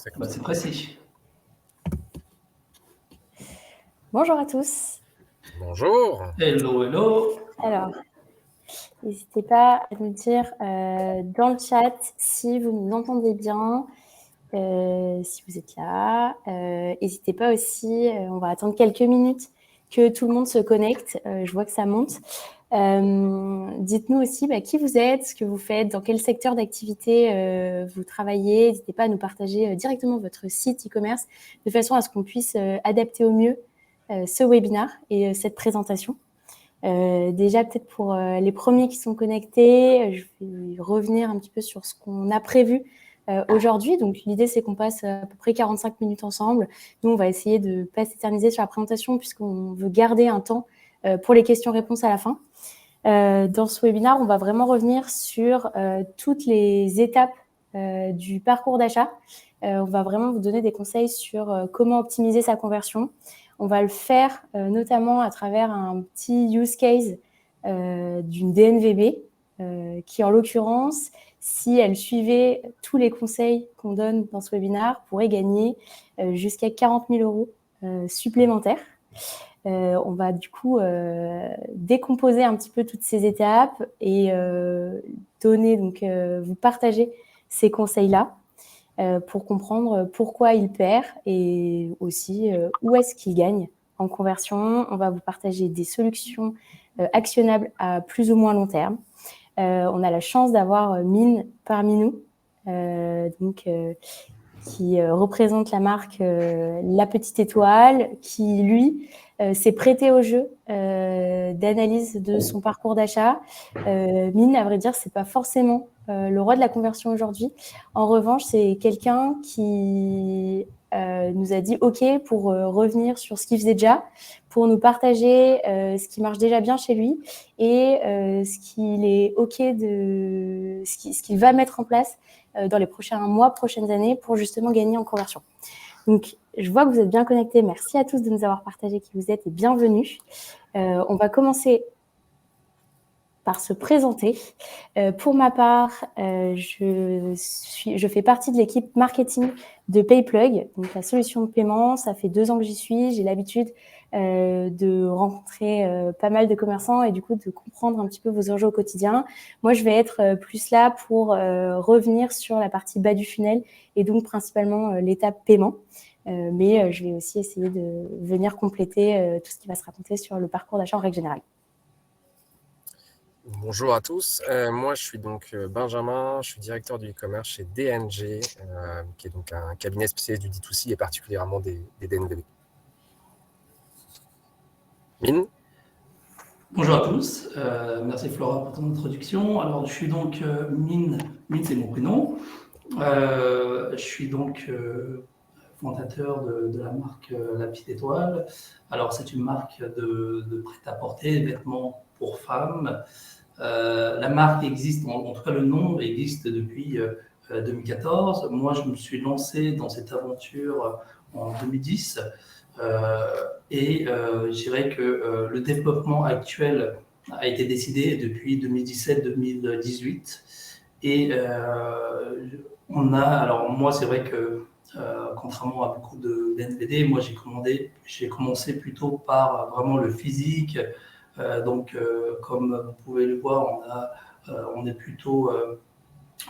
C'est précis. Bonjour à tous. Bonjour. Hello, hello. Alors, n'hésitez pas à nous dire dans le chat si vous nous entendez bien, si vous êtes là. N'hésitez pas aussi, on va attendre quelques minutes que tout le monde se connecte. Je vois que ça monte. Dites-nous aussi qui vous êtes, ce que vous faites, dans quel secteur d'activité vous travaillez. N'hésitez pas à nous partager directement votre site e-commerce de façon à ce qu'on puisse adapter au mieux ce webinaire et cette présentation. Déjà, peut-être pour les premiers qui sont connectés, je vais revenir un petit peu sur ce qu'on a prévu aujourd'hui. Donc, l'idée, c'est qu'on passe à peu près 45 minutes ensemble. Nous, on va essayer de ne pas s'éterniser sur la présentation puisqu'on veut garder un temps pour les questions-réponses à la fin. Dans ce webinaire, on va vraiment revenir sur toutes les étapes du parcours d'achat. On va vraiment vous donner des conseils sur comment optimiser sa conversion. On va le faire notamment à travers un petit use case d'une DNVB qui, en l'occurrence, si elle suivait tous les conseils qu'on donne dans ce webinaire, pourrait gagner jusqu'à 40 000 € supplémentaires. On va du coup décomposer un petit peu toutes ces étapes et vous partager ces conseils-là. Pour comprendre pourquoi il perd et aussi où est-ce qu'il gagne en conversion. On va vous partager des solutions actionnables à plus ou moins long terme. On a la chance d'avoir Mine parmi nous, qui représente la marque La Petite Étoile, qui, lui, s'est prêté au jeu d'analyse de son parcours d'achat. Mine, à vrai dire, c'est pas forcément le roi de la conversion aujourd'hui. En revanche, c'est quelqu'un qui nous a dit OK pour revenir sur ce qu'il faisait déjà, pour nous partager ce qui marche déjà bien chez lui et ce qu'il est OK ce qu'il va mettre en place dans les prochains mois, prochaines années pour justement gagner en conversion. Donc, je vois que vous êtes bien connectés. Merci à tous de nous avoir partagé qui vous êtes et bienvenue. On va commencer par se présenter. Pour ma part, je fais partie de l'équipe marketing de PayPlug, donc la solution de paiement. Ça fait 2 ans que j'y suis. J'ai l'habitude de rencontrer pas mal de commerçants et du coup de comprendre un petit peu vos enjeux au quotidien. Moi, je vais être plus là pour revenir sur la partie bas du funnel et donc principalement l'étape paiement. Mais je vais aussi essayer de venir compléter tout ce qui va se raconter sur le parcours d'achat en règle générale. Bonjour à tous, moi je suis donc Benjamin, je suis directeur du e-commerce chez DNG, qui est donc un cabinet spécialisé du D2C et particulièrement des DNVB. Mine. Bonjour à tous, merci Flora pour ton introduction. Alors je suis donc Mine c'est mon prénom. Je suis donc fondateur de la marque La Petite Étoile. Alors c'est une marque de prêt-à-porter, vêtements pour femmes. La marque existe, en tout cas le nom existe depuis 2014. Moi, je me suis lancé dans cette aventure en 2010 et je dirais que le développement actuel a été décidé depuis 2017-2018 et alors moi c'est vrai que contrairement à beaucoup de NVD, moi j'ai commencé plutôt par vraiment le physique. Comme vous pouvez le voir, on a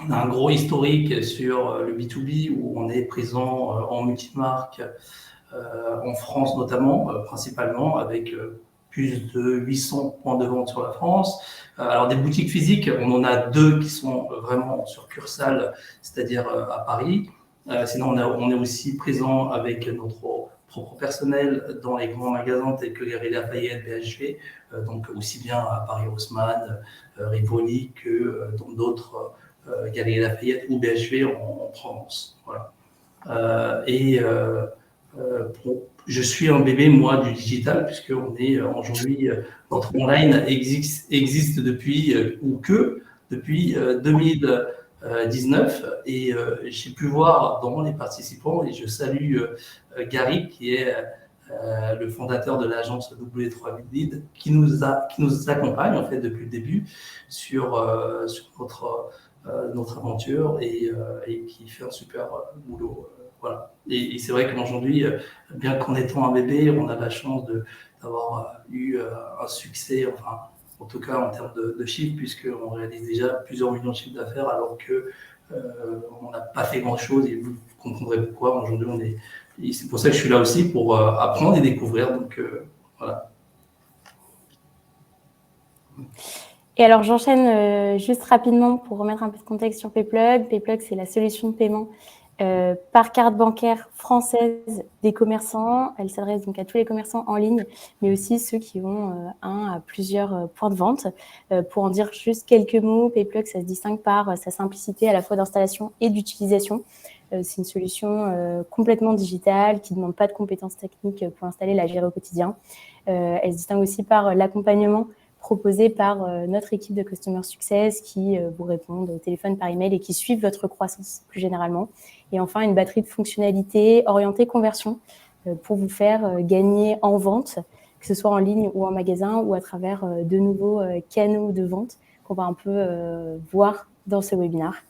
un gros historique sur le B2B où on est présent en multimarque, en France notamment, principalement, avec plus de 800 points de vente sur la France. Alors des boutiques physiques, on en a 2 qui sont vraiment en succursale, c'est-à-dire à Paris. Sinon, on est aussi présent avec notre propre personnel dans les grands magasins tels que Galeries Lafayette, BHV, donc aussi bien à Paris Haussmann, Rivoli que dans d'autres Galeries Lafayette ou BHV en Provence. Voilà. Je suis un bébé, moi, du digital, puisque on est aujourd'hui, notre online existe depuis, depuis 2019, et j'ai pu voir dans les participants, et je salue Gary, qui est le fondateur de l'agence W3 Lead, qui nous accompagne en fait depuis le début sur notre aventure et qui fait un super boulot. Et c'est vrai qu'aujourd'hui, bien qu'en étant un bébé, on a la chance d'avoir eu un succès, enfin, en tout cas en termes de chiffres, puisqu'on réalise déjà plusieurs millions de chiffres d'affaires, alors que on n'a pas fait grand-chose, et vous comprendrez pourquoi. Aujourd'hui, et c'est pour ça que je suis là aussi, pour apprendre et découvrir. Donc, voilà. Et alors, j'enchaîne juste rapidement pour remettre un peu de contexte sur PayPlug. PayPlug, c'est la solution de paiement par carte bancaire française des commerçants. Elle s'adresse donc à tous les commerçants en ligne, mais aussi ceux qui ont un à plusieurs points de vente. Pour en dire juste quelques mots, PayPlug, ça se distingue par sa simplicité à la fois d'installation et d'utilisation. C'est une solution complètement digitale qui ne demande pas de compétences techniques pour installer, la gérer au quotidien. Elle se distingue aussi par l'accompagnement proposé par notre équipe de Customer Success qui vous répondent au téléphone, par email et qui suivent votre croissance plus généralement. Et enfin, une batterie de fonctionnalités orientée conversion pour vous faire gagner en vente, que ce soit en ligne ou en magasin ou à travers de nouveaux canaux de vente qu'on va un peu voir dans ce webinaire.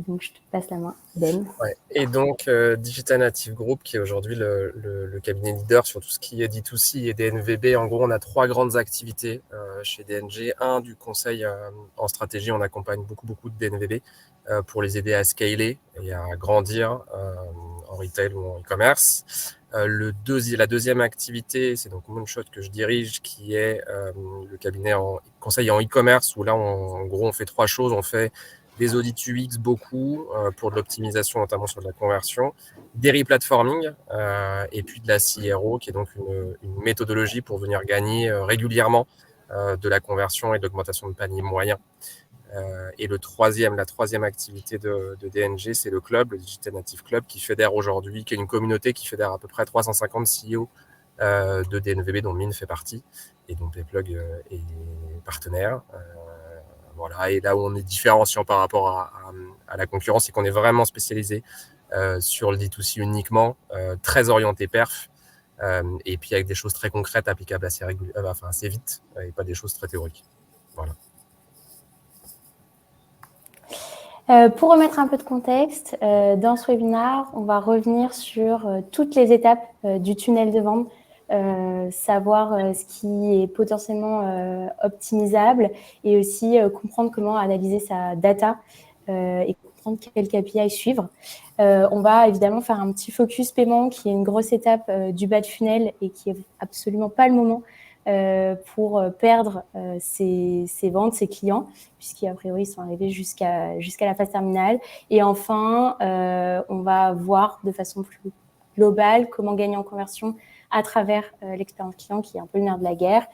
Donc, je te passe la main, Ben. Ouais. Et donc, Digital Native Group, qui est aujourd'hui le cabinet leader sur tout ce qui est D2C et DNVB. En gros, on a 3 grandes activités chez DNG. Un, du conseil en stratégie. On accompagne beaucoup de DNVB pour les aider à scaler et à grandir en retail ou en e-commerce. La deuxième activité, c'est donc Moonshot que je dirige, qui est le cabinet en conseil en e-commerce, où là, en gros, on fait 3 choses. On fait des audits UX beaucoup pour de l'optimisation, notamment sur de la conversion, des replatforming et puis de la CRO, qui est donc une méthodologie pour venir gagner régulièrement de la conversion et de l'augmentation de panier moyen. Et la troisième activité de DNG, c'est le club, le Digital Native Club, qui fédère aujourd'hui, qui est une communauté qui fédère à peu près 350 CEO de DNVB, dont Mine fait partie, et dont PayPlug est partenaire. Voilà. Et là où on est différenciant par rapport à la concurrence, c'est qu'on est vraiment spécialisé sur le D2C uniquement, très orienté perf, et puis avec des choses très concrètes applicables assez vite, et pas des choses très théoriques. Voilà. Pour remettre un peu de contexte, dans ce webinaire, on va revenir sur toutes les étapes du tunnel de vente, savoir ce qui est potentiellement optimisable et aussi comprendre comment analyser sa data et comprendre quel KPI suivre. On va évidemment faire un petit focus paiement qui est une grosse étape du bas de funnel et qui est absolument pas le moment pour perdre ses ventes, ses clients, puisqu'à priori, ils sont arrivés jusqu'à la phase terminale. Et enfin, on va voir de façon plus globale comment gagner en conversion à travers l'expérience client, qui est un peu le nerf de la guerre.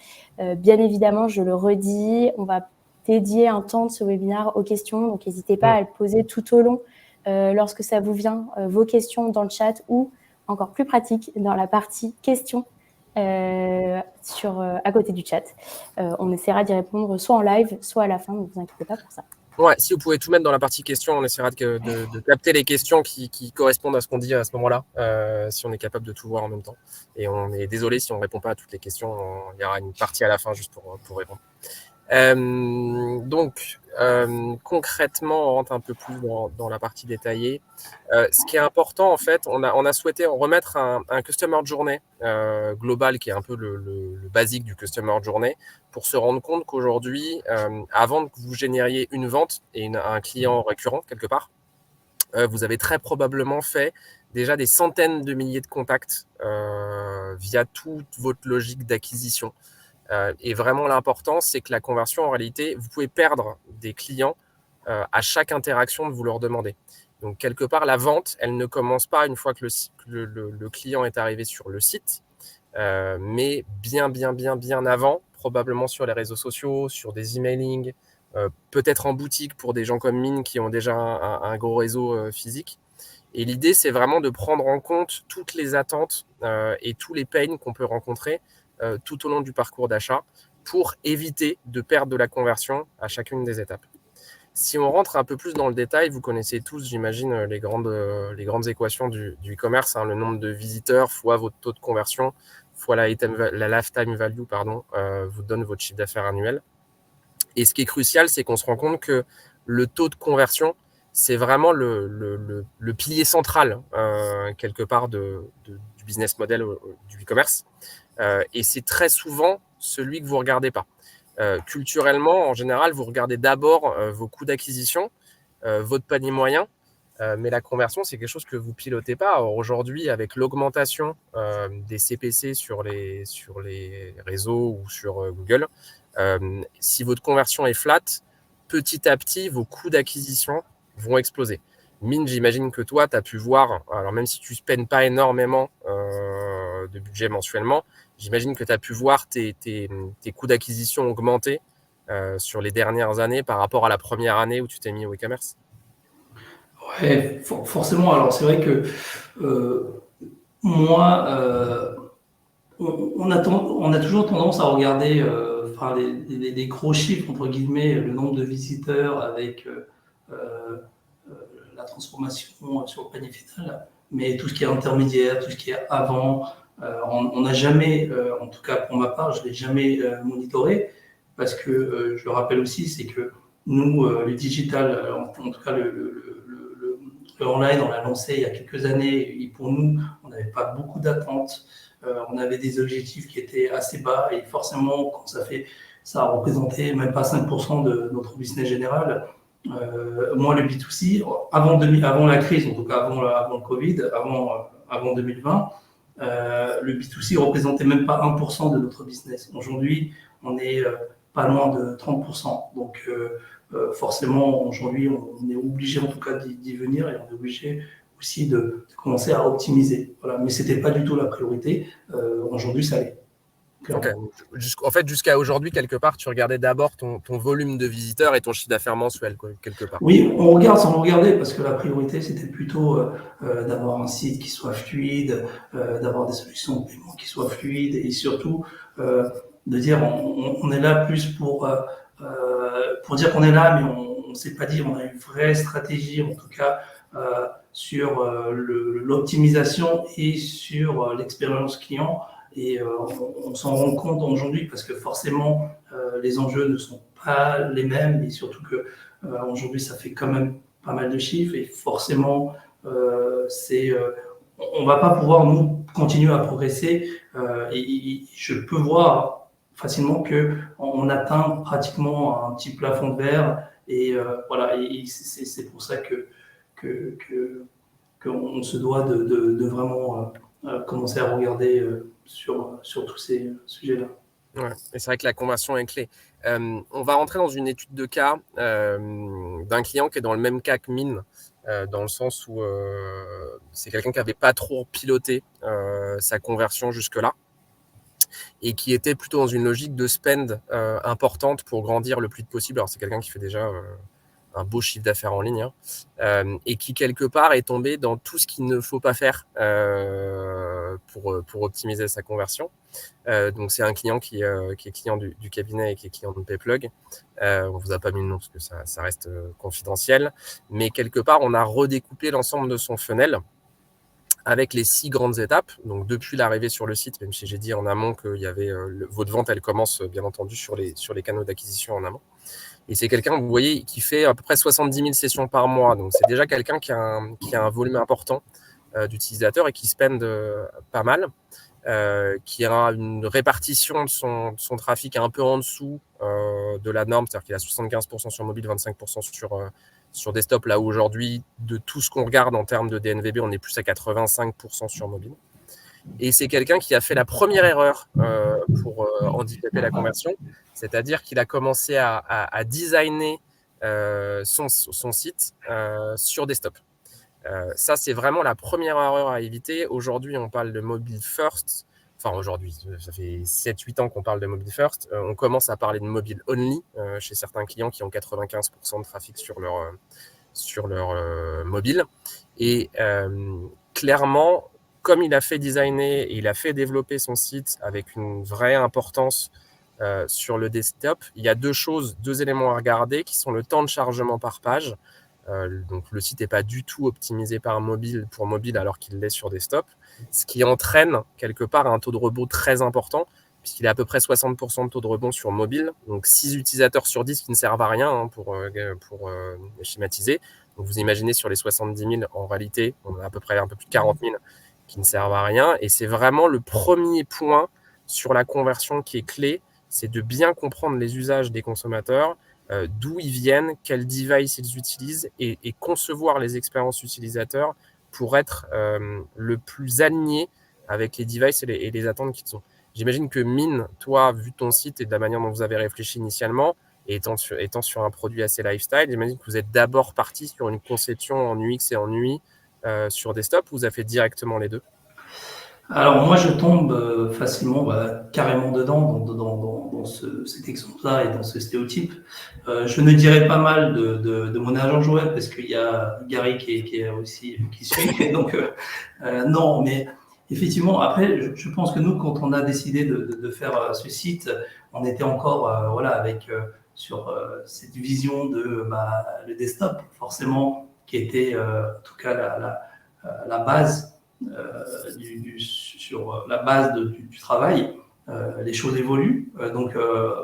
Bien évidemment, je le redis, on va dédier un temps de ce webinaire aux questions, donc n'hésitez pas à le poser tout au long lorsque ça vous vient, vos questions dans le chat ou, encore plus pratique, dans la partie questions à côté du chat. On essaiera d'y répondre soit en live, soit à la fin, ne vous inquiétez pas pour ça. Ouais, si vous pouvez tout mettre dans la partie questions, on essaiera de capter les questions qui correspondent à ce qu'on dit à ce moment-là, si on est capable de tout voir en même temps. Et on est désolé si on ne répond pas à toutes les questions, il y aura une partie à la fin juste pour répondre. Concrètement, on rentre un peu plus dans la partie détaillée. Ce qui est important, en fait, on a souhaité remettre un Customer Journey global, qui est un peu le basique du Customer Journey, pour se rendre compte qu'aujourd'hui, avant que vous génériez une vente et un client récurrent quelque part, vous avez très probablement fait déjà des centaines de milliers de contacts via toute votre logique d'acquisition. Et vraiment, l'important, c'est que la conversion, en réalité, vous pouvez perdre des clients à chaque interaction que vous leur demandez. Donc, quelque part, la vente, elle ne commence pas une fois que le client est arrivé sur le site, mais bien avant, probablement sur les réseaux sociaux, sur des emailing, peut-être en boutique pour des gens comme Mine qui ont déjà un gros réseau physique. Et l'idée, c'est vraiment de prendre en compte toutes les attentes et tous les pains qu'on peut rencontrer tout au long du parcours d'achat pour éviter de perdre de la conversion à chacune des étapes. Si on rentre un peu plus dans le détail, vous connaissez tous, j'imagine, les grandes équations du e-commerce, le nombre de visiteurs fois votre taux de conversion fois la lifetime value, vous donne votre chiffre d'affaires annuel. Et ce qui est crucial, c'est qu'on se rend compte que le taux de conversion, c'est vraiment le pilier central, quelque part, du business model du e-commerce. Et c'est très souvent celui que vous ne regardez pas. Culturellement, en général, vous regardez d'abord vos coûts d'acquisition, votre panier moyen, mais la conversion, c'est quelque chose que vous pilotez pas. Alors, aujourd'hui, avec l'augmentation des CPC sur les réseaux ou sur Google, si votre conversion est flat, petit à petit, vos coûts d'acquisition vont exploser. Mine, j'imagine que toi, tu as pu voir, alors même si tu ne spends pas énormément de budget mensuellement, j'imagine que tu as pu voir tes coûts d'acquisition augmenter sur les dernières années par rapport à la première année où tu t'es mis au e-commerce. Ouais, forcément. Alors, c'est vrai que moi, on a toujours tendance à regarder les gros chiffres, entre guillemets, le nombre de visiteurs avec la transformation sur le panier final, mais tout ce qui est intermédiaire, tout ce qui est avant, on n'a jamais, en tout cas pour ma part, je ne l'ai jamais monitoré, parce que je le rappelle aussi, c'est que nous, le digital, en tout cas le online, on l'a lancé il y a quelques années, et pour nous, on n'avait pas beaucoup d'attentes, on avait des objectifs qui étaient assez bas, et forcément, quand ça a représenté même pas 5% de notre business général. Moi, le B2C, avant la crise, en tout cas avant le Covid, avant 2020, le B2C représentait même pas 1% de notre business. Aujourd'hui, on est pas loin de 30%. Donc, forcément, aujourd'hui, on est obligé en tout cas d'y venir, et on est obligé aussi de commencer à optimiser. Voilà. Mais ce n'était pas du tout la priorité. Aujourd'hui, ça l'est. Okay. En fait, jusqu'à aujourd'hui, quelque part, tu regardais d'abord ton volume de visiteurs et ton chiffre d'affaires mensuel, quelque part. Oui, on regarde sans le regarder, parce que la priorité, c'était plutôt d'avoir un site qui soit fluide, d'avoir des solutions de paiement qui soient fluides, et surtout de dire on est là plus pour dire qu'on est là, mais on ne sait pas dire, on a une vraie stratégie, en tout cas, sur l'optimisation et sur l'expérience client. Et on s'en rend compte aujourd'hui, parce que forcément, les enjeux ne sont pas les mêmes, et surtout que aujourd'hui, ça fait quand même pas mal de chiffres, et forcément, on ne va pas pouvoir, nous, continuer à progresser. Et je peux voir facilement qu'on atteint pratiquement un petit plafond de verre, et voilà, et c'est pour ça qu'on se doit de vraiment commencer à regarder sur tous ces sujets-là. Ouais, et c'est vrai que la conversion est clé. On va rentrer dans une étude de cas d'un client qui est dans le même cas que Mine, dans le sens où c'est quelqu'un qui n'avait pas trop piloté sa conversion jusque-là, et qui était plutôt dans une logique de spend importante pour grandir le plus vite possible. Alors, c'est quelqu'un qui fait déjà un beau chiffre d'affaires en ligne, et qui, quelque part, est tombé dans tout ce qu'il ne faut pas faire pour optimiser sa conversion. Donc, c'est un client qui est client du cabinet et qui est client de Payplug. On ne vous a pas mis le nom parce que ça reste confidentiel. Mais quelque part, on a redécoupé l'ensemble de son funnel avec les 6 grandes étapes. Donc, depuis l'arrivée sur le site, même si j'ai dit en amont qu'il y avait votre vente, elle commence bien entendu sur les canaux d'acquisition en amont. Et c'est quelqu'un, vous voyez, qui fait à peu près 70 000 sessions par mois. Donc, c'est déjà quelqu'un qui a un volume important d'utilisateurs et qui spend pas mal, qui a une répartition de son trafic un peu en dessous de la norme. C'est-à-dire qu'il a 75% sur mobile, 25% sur desktop, là où aujourd'hui, de tout ce qu'on regarde en termes de DNVB, on est plus à 85% sur mobile. Et c'est quelqu'un qui a fait la première erreur pour handicaper la conversion, c'est-à-dire qu'il a commencé à designer son site sur desktop. Ça, c'est vraiment la première erreur à éviter. Aujourd'hui, on parle de mobile first. Enfin, aujourd'hui, ça fait 7-8 ans qu'on parle de mobile first. On commence à parler de mobile only chez certains clients qui ont 95% de trafic sur leur mobile. Et clairement, comme il a fait designer et il a fait développer son site avec une vraie importance sur le desktop, il y a deux éléments à regarder qui sont le temps de chargement par page. Donc le site n'est pas du tout optimisé pour mobile alors qu'il l'est sur desktop, ce qui entraîne quelque part un taux de rebond très important, puisqu'il a à peu près 60% de taux de rebond sur mobile, donc 6 utilisateurs sur 10 qui ne servent à rien pour schématiser. Donc, vous imaginez sur les 70 000, en réalité, on a à peu près un peu plus de 40 000 qui ne servent à rien. Et c'est vraiment le premier point sur la conversion qui est clé, c'est de bien comprendre les usages des consommateurs, d'où ils viennent, quel device ils utilisent et concevoir les expériences utilisateurs pour être le plus aligné avec les devices et les attentes qu'ils ont. J'imagine que Mine, toi, vu ton site et de la manière dont vous avez réfléchi initialement, et étant sur un produit assez lifestyle, j'imagine que vous êtes d'abord parti sur une conception en UX et en UI sur desktop, ou vous avez fait directement les deux? Alors moi, je tombe facilement, carrément dedans, dans cet exemple-là et dans ce stéréotype. Je ne dirais pas mal de mon agent Joël, parce qu'il y a Gary qui est aussi qui suit. Donc non, mais effectivement, après, je pense que nous, quand on a décidé de faire ce site, on était encore voilà, avec sur cette vision de le desktop, forcément, qui était en tout cas la base sur la base du travail. Les choses évoluent. Donc,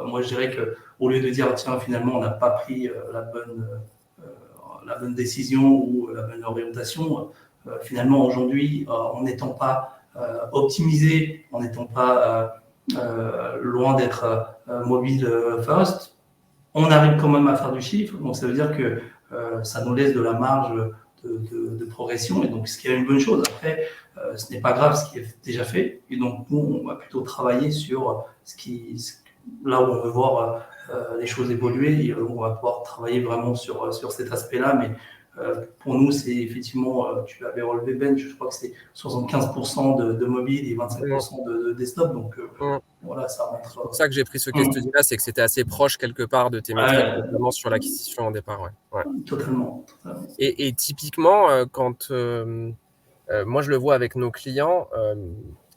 moi, je dirais qu'au lieu de dire, tiens, finalement, on n'a pas pris la bonne décision ou la bonne orientation, finalement, aujourd'hui, en n'étant pas optimisé, en n'étant pas loin d'être mobile first, on arrive quand même à faire du chiffre. Donc, ça veut dire que ça nous laisse de la marge de progression, et donc ce qui est une bonne chose. Après, ce n'est pas grave ce qui est déjà fait, et donc nous, on va plutôt travailler sur là où on veut voir les choses évoluer, et on va pouvoir travailler vraiment sur cet aspect-là. Mais pour nous, c'est effectivement, tu l'avais relevé Ben, je crois que c'est 75% de mobile et 25% de desktop, donc voilà, ça rentre. C'est pour ça que j'ai pris ce case study-là, c'est que c'était assez proche quelque part de tes métriques, notamment sur l'acquisition au départ. Ouais. Totalement. Et typiquement, quand moi je le vois avec nos clients,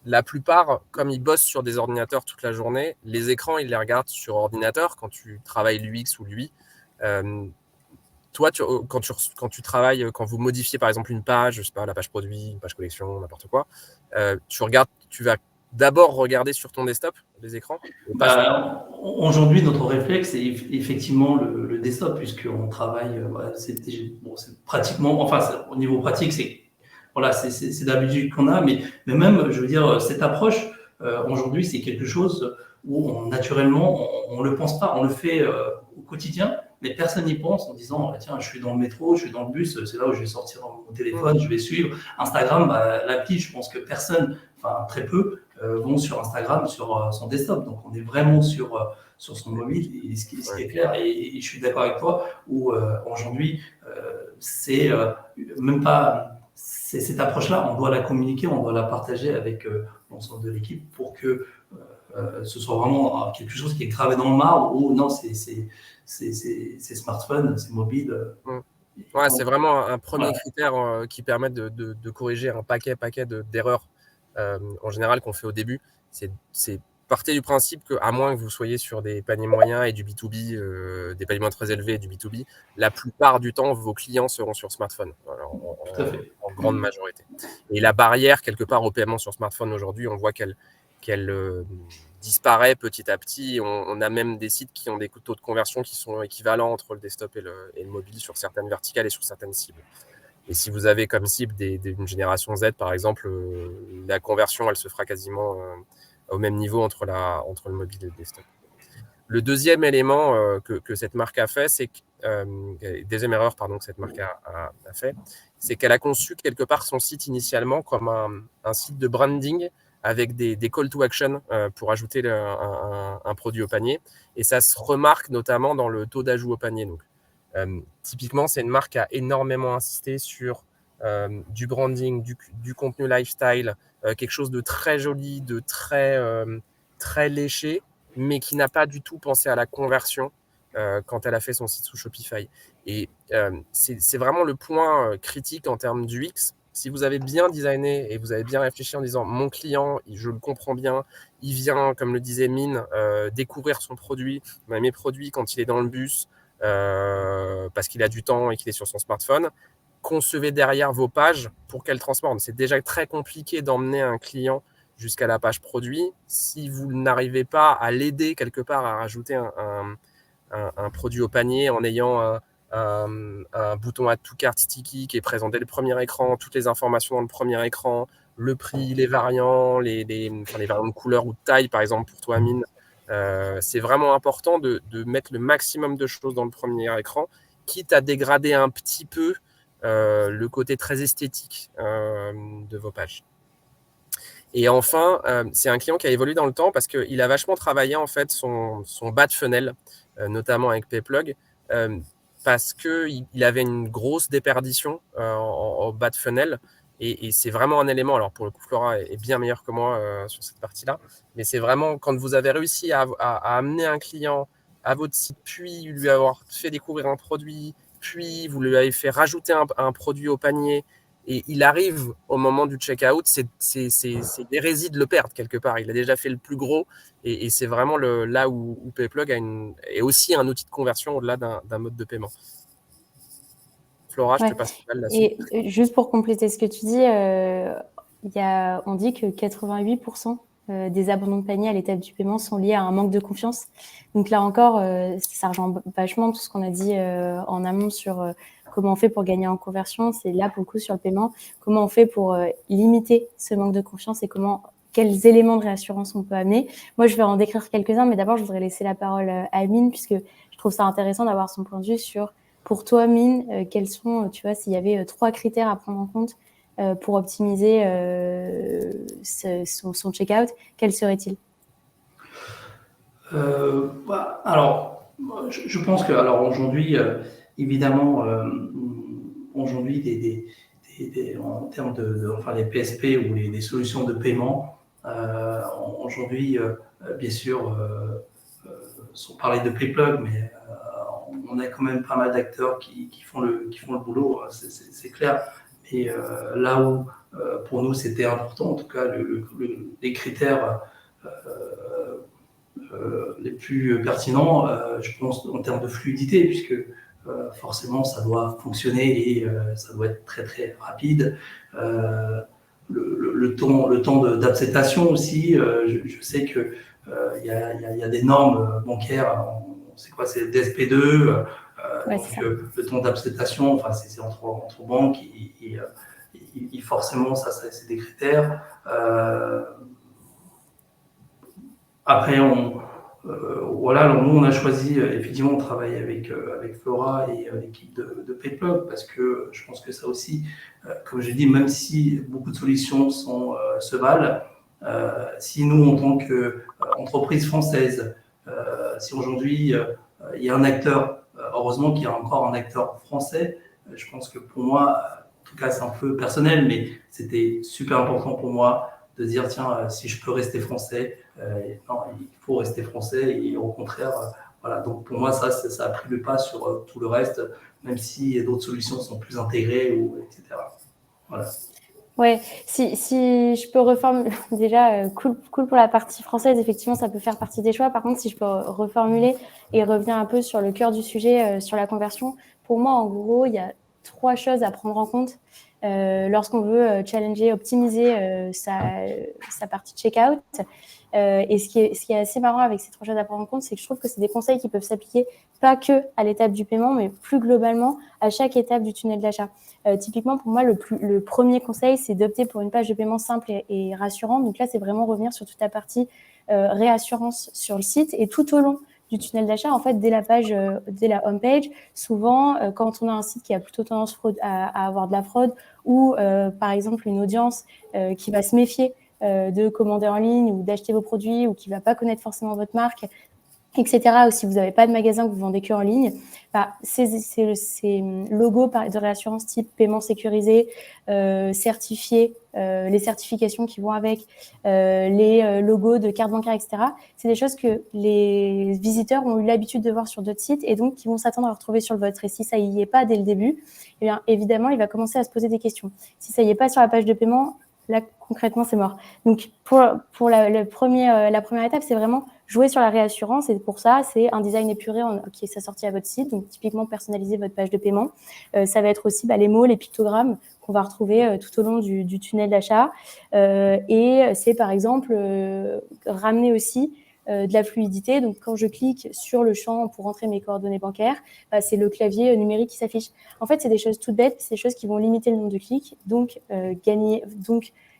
la plupart, comme ils bossent sur des ordinateurs toute la journée, les écrans, ils les regardent sur ordinateur quand tu travailles l'UX ou l'UI. Toi, quand tu travailles, quand vous modifiez par exemple une page, je sais pas, la page produit, une page collection, n'importe quoi, tu vas d'abord regarder sur ton desktop les écrans? Aujourd'hui, notre réflexe est effectivement le desktop, puisqu'on travaille, c'est pratiquement, enfin, au niveau pratique, c'est l'habitude qu'on a, mais même, je veux dire, cette approche, aujourd'hui, c'est quelque chose où naturellement, on ne le pense pas, on le fait au quotidien, mais personne n'y pense en disant, tiens, je suis dans le métro, je suis dans le bus, c'est là où je vais sortir mon téléphone, je vais suivre Instagram, l'appli, je pense que personne, enfin très peu, vont sur Instagram, sur son desktop. Donc on est vraiment sur son mobile, et ce qui est clair, et je suis d'accord avec toi, où aujourd'hui, c'est même pas cette approche-là, on doit la communiquer, on doit la partager avec l'ensemble de l'équipe pour que ce soit vraiment quelque chose qui est gravé dans le marbre, ou non, c'est smartphone, c'est mobile. Ouais, c'est vraiment un premier critère qui permet de corriger un paquet d'erreurs en général qu'on fait au début. C'est partez du principe qu'à moins que vous soyez sur des paniers moyens et du B2B, des paniers moins très élevés et du B2B, la plupart du temps, vos clients seront sur smartphone, en grande majorité. Et la barrière, quelque part, au paiement sur smartphone aujourd'hui, on voit qu'elle disparaît petit à petit. On a même des sites qui ont des taux de conversion qui sont équivalents entre le desktop et le mobile sur certaines verticales et sur certaines cibles. Et si vous avez comme cible une génération Z, par exemple, la conversion, elle se fera quasiment au même niveau entre le mobile et le desktop. Le deuxième élément que cette marque a fait, c'est que, deuxième erreur que cette marque a fait, c'est qu'elle a conçu quelque part son site initialement comme un site de branding avec des call to action pour ajouter un produit au panier. Et ça se remarque notamment dans le taux d'ajout au panier. Donc, typiquement, c'est une marque qui a énormément insisté sur du branding, du contenu lifestyle, quelque chose de très joli, de très léché, mais qui n'a pas du tout pensé à la conversion quand elle a fait son site sous Shopify. Et c'est vraiment le point critique en termes d'UX. Si vous avez bien designé et vous avez bien réfléchi en disant mon client, je le comprends bien, il vient, comme le disait Mine, découvrir son produit, mes produits quand il est dans le bus, parce qu'il a du temps et qu'il est sur son smartphone, concevez derrière vos pages pour qu'elles transforment. C'est déjà très compliqué d'emmener un client jusqu'à la page produit si vous n'arrivez pas à l'aider quelque part à rajouter un produit au panier en ayant un bouton Add to Cart sticky qui est présent dès le premier écran, toutes les informations dans le premier écran, le prix, les variants, les variants de couleur ou de taille, par exemple, pour toi, Amine. C'est vraiment important de mettre le maximum de choses dans le premier écran, quitte à dégrader un petit peu le côté très esthétique de vos pages. Et enfin, c'est un client qui a évolué dans le temps parce qu'il a vachement travaillé en fait son bas de funnel, notamment avec Payplug, parce qu'il avait une grosse déperdition en bas de funnel. Et c'est vraiment un élément, alors pour le coup, Flora est bien meilleure que moi sur cette partie-là, mais c'est vraiment quand vous avez réussi à amener un client à votre site, puis lui avoir fait découvrir un produit, puis vous lui avez fait rajouter un produit au panier, et il arrive au moment du checkout, c'est d'hérésie de le perdre quelque part. Il a déjà fait le plus gros, et c'est vraiment là où Payplug est aussi un outil de conversion au-delà d'un mode de paiement. Flora, je te passe la balle là-dessus. Et juste pour compléter ce que tu dis, on dit que 88% des abandons de panier à l'étape du paiement sont liés à un manque de confiance. Donc là encore, ça rejoint vachement tout ce qu'on a dit en amont sur comment on fait pour gagner en conversion. C'est là, pour le coup, sur le paiement, comment on fait pour limiter ce manque de confiance et quels éléments de réassurance on peut amener. Moi, je vais en décrire quelques-uns, mais d'abord, je voudrais laisser la parole à Amine, puisque je trouve ça intéressant d'avoir son point de vue sur, pour toi, Amine, quels sont, tu vois, s'il y avait 3 critères à prendre en compte pour optimiser son checkout, quels seraient-ils? Alors, je pense que, alors aujourd'hui, évidemment, aujourd'hui, en termes enfin, les PSP ou des solutions de paiement, aujourd'hui, bien sûr, sans parler de Payplug, mais on a quand même pas mal d'acteurs qui font le boulot, c'est clair. Et là où, pour nous, c'était important, en tout cas, les critères les plus pertinents, je pense, en termes de fluidité, puisque forcément, ça doit fonctionner et ça doit être très, très rapide. Le temps d'acceptation aussi, je sais que il y a des normes bancaires, c'est quoi, c'est DSP2, donc le temps d'acceptation, enfin, c'est entre banques, et forcément, ça c'est des critères. Après, voilà, alors nous, on a choisi, effectivement, on travaille avec Flora et l'équipe de Payplug, parce que je pense que ça aussi, comme je dis, même si beaucoup de solutions se valent, si nous, en tant qu'entreprise française, si aujourd'hui, il y a un acteur, heureusement qu'il y a encore un acteur français, je pense que pour moi, en tout cas, c'est un peu personnel, mais c'était super important pour moi de dire, tiens, si je peux rester français, non, il faut rester français, et au contraire, voilà. Donc pour moi, ça a pris le pas sur tout le reste, même si d'autres solutions sont plus intégrées, etc. Voilà. Ouais, si je peux reformuler, déjà, cool pour la partie française, effectivement, ça peut faire partie des choix. Par contre, si je peux reformuler et revenir un peu sur le cœur du sujet, sur la conversion, pour moi, en gros, il y a 3 choses à prendre en compte lorsqu'on veut challenger, optimiser sa partie de checkout. Et ce qui est assez marrant avec ces 3 choses à prendre en compte, c'est que je trouve que c'est des conseils qui peuvent s'appliquer pas que à l'étape du paiement, mais plus globalement à chaque étape du tunnel d'achat. Typiquement, pour moi, le premier conseil, c'est d'opter pour une page de paiement simple et rassurante. Donc là, c'est vraiment revenir sur toute la partie réassurance sur le site, et tout au long du tunnel d'achat, en fait, dès la home page, souvent, quand on a un site qui a plutôt tendance à avoir de la fraude, ou par exemple une audience qui va se méfier de commander en ligne ou d'acheter vos produits, ou qui ne va pas connaître forcément votre marque, etc., ou si vous n'avez pas de magasin, que vous vendez que en ligne, ces logos de réassurance type paiement sécurisé, certifié, les certifications qui vont avec, les logos de carte bancaire, etc., c'est des choses que les visiteurs ont eu l'habitude de voir sur d'autres sites, et donc qui vont s'attendre à retrouver sur le vôtre. Et si ça y est pas dès le début, eh bien, évidemment, il va commencer à se poser des questions. Si ça y est pas sur la page de paiement, là, concrètement, c'est mort. Donc, pour la première étape, c'est vraiment jouer sur la réassurance. Et pour ça, c'est un design épuré qui est sorti à votre site. Donc, typiquement, personnaliser votre page de paiement. Ça va être aussi les mots, les pictogrammes qu'on va retrouver tout au long du tunnel d'achat. Et c'est, par exemple, ramener aussi de la fluidité. Donc, quand je clique sur le champ pour rentrer mes coordonnées bancaires, c'est le clavier numérique qui s'affiche. En fait, c'est des choses toutes bêtes, c'est des choses qui vont limiter le nombre de clics, donc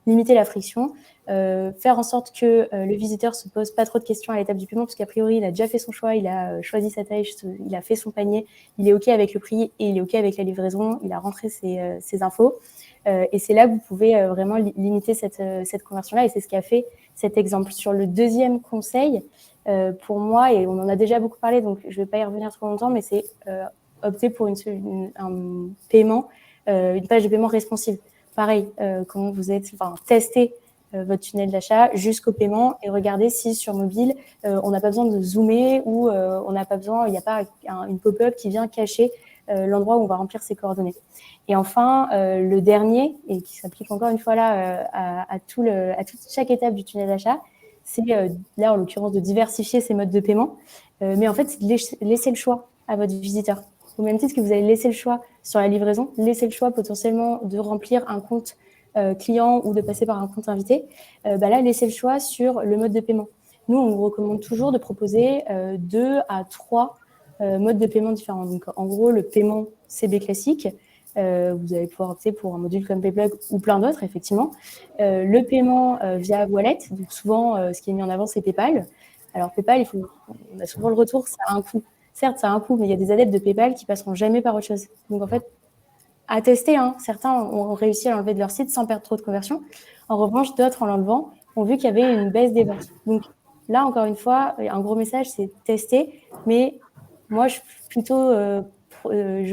limiter la friction, faire en sorte que le visiteur se pose pas trop de questions à l'étape du paiement, parce qu'a priori, il a déjà fait son choix, il a choisi sa taille, il a fait son panier, il est OK avec le prix et il est OK avec la livraison, il a rentré ses infos. Et c'est là que vous pouvez vraiment limiter cette conversion-là, et c'est ce qu'a fait cet exemple. Sur le deuxième conseil, pour moi, et on en a déjà beaucoup parlé, donc je ne vais pas y revenir trop longtemps, mais c'est opter pour un paiement, une page de paiement responsive. Pareil, quand vous êtes, testez votre tunnel d'achat jusqu'au paiement et regardez si sur mobile, on n'a pas besoin de zoomer ou on n'a pas besoin, il n'y a pas une pop-up qui vient cacher l'endroit où on va remplir ses coordonnées. Et enfin, le dernier, et qui s'applique encore une fois là à chaque étape du tunnel d'achat, c'est là en l'occurrence de diversifier ses modes de paiement, mais en fait c'est de laisser le choix à votre visiteur. Au même titre que vous allez laisser le choix sur la livraison, laisser le choix potentiellement de remplir un compte client ou de passer par un compte invité, là, laisser le choix sur le mode de paiement. Nous, on vous recommande toujours de proposer 2 à 3 modes de paiement différents. Donc, en gros, le paiement CB classique, vous allez pouvoir opter pour un module comme PayPlug ou plein d'autres, effectivement. Le paiement via Wallet, donc souvent, ce qui est mis en avant, c'est PayPal. Alors, PayPal, on a souvent le retour, ça a un coût. Certes, ça a un coût, mais il y a des adeptes de PayPal qui passeront jamais par autre chose. Donc, en fait, à tester, certains ont réussi à l'enlever de leur site sans perdre trop de conversion. En revanche, d'autres, en l'enlevant, ont vu qu'il y avait une baisse des ventes. Donc, là, encore une fois, un gros message, c'est tester, mais moi, je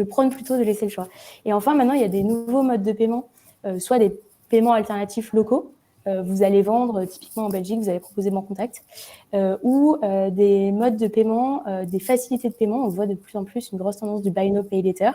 prône plutôt de laisser le choix. Et enfin, maintenant, il y a des nouveaux modes de paiement, soit des paiements alternatifs locaux. Vous allez vendre, typiquement en Belgique, vous allez proposer Mon Contact, ou des modes de paiement, des facilités de paiement. On voit de plus en plus une grosse tendance du Buy Now, Pay Later.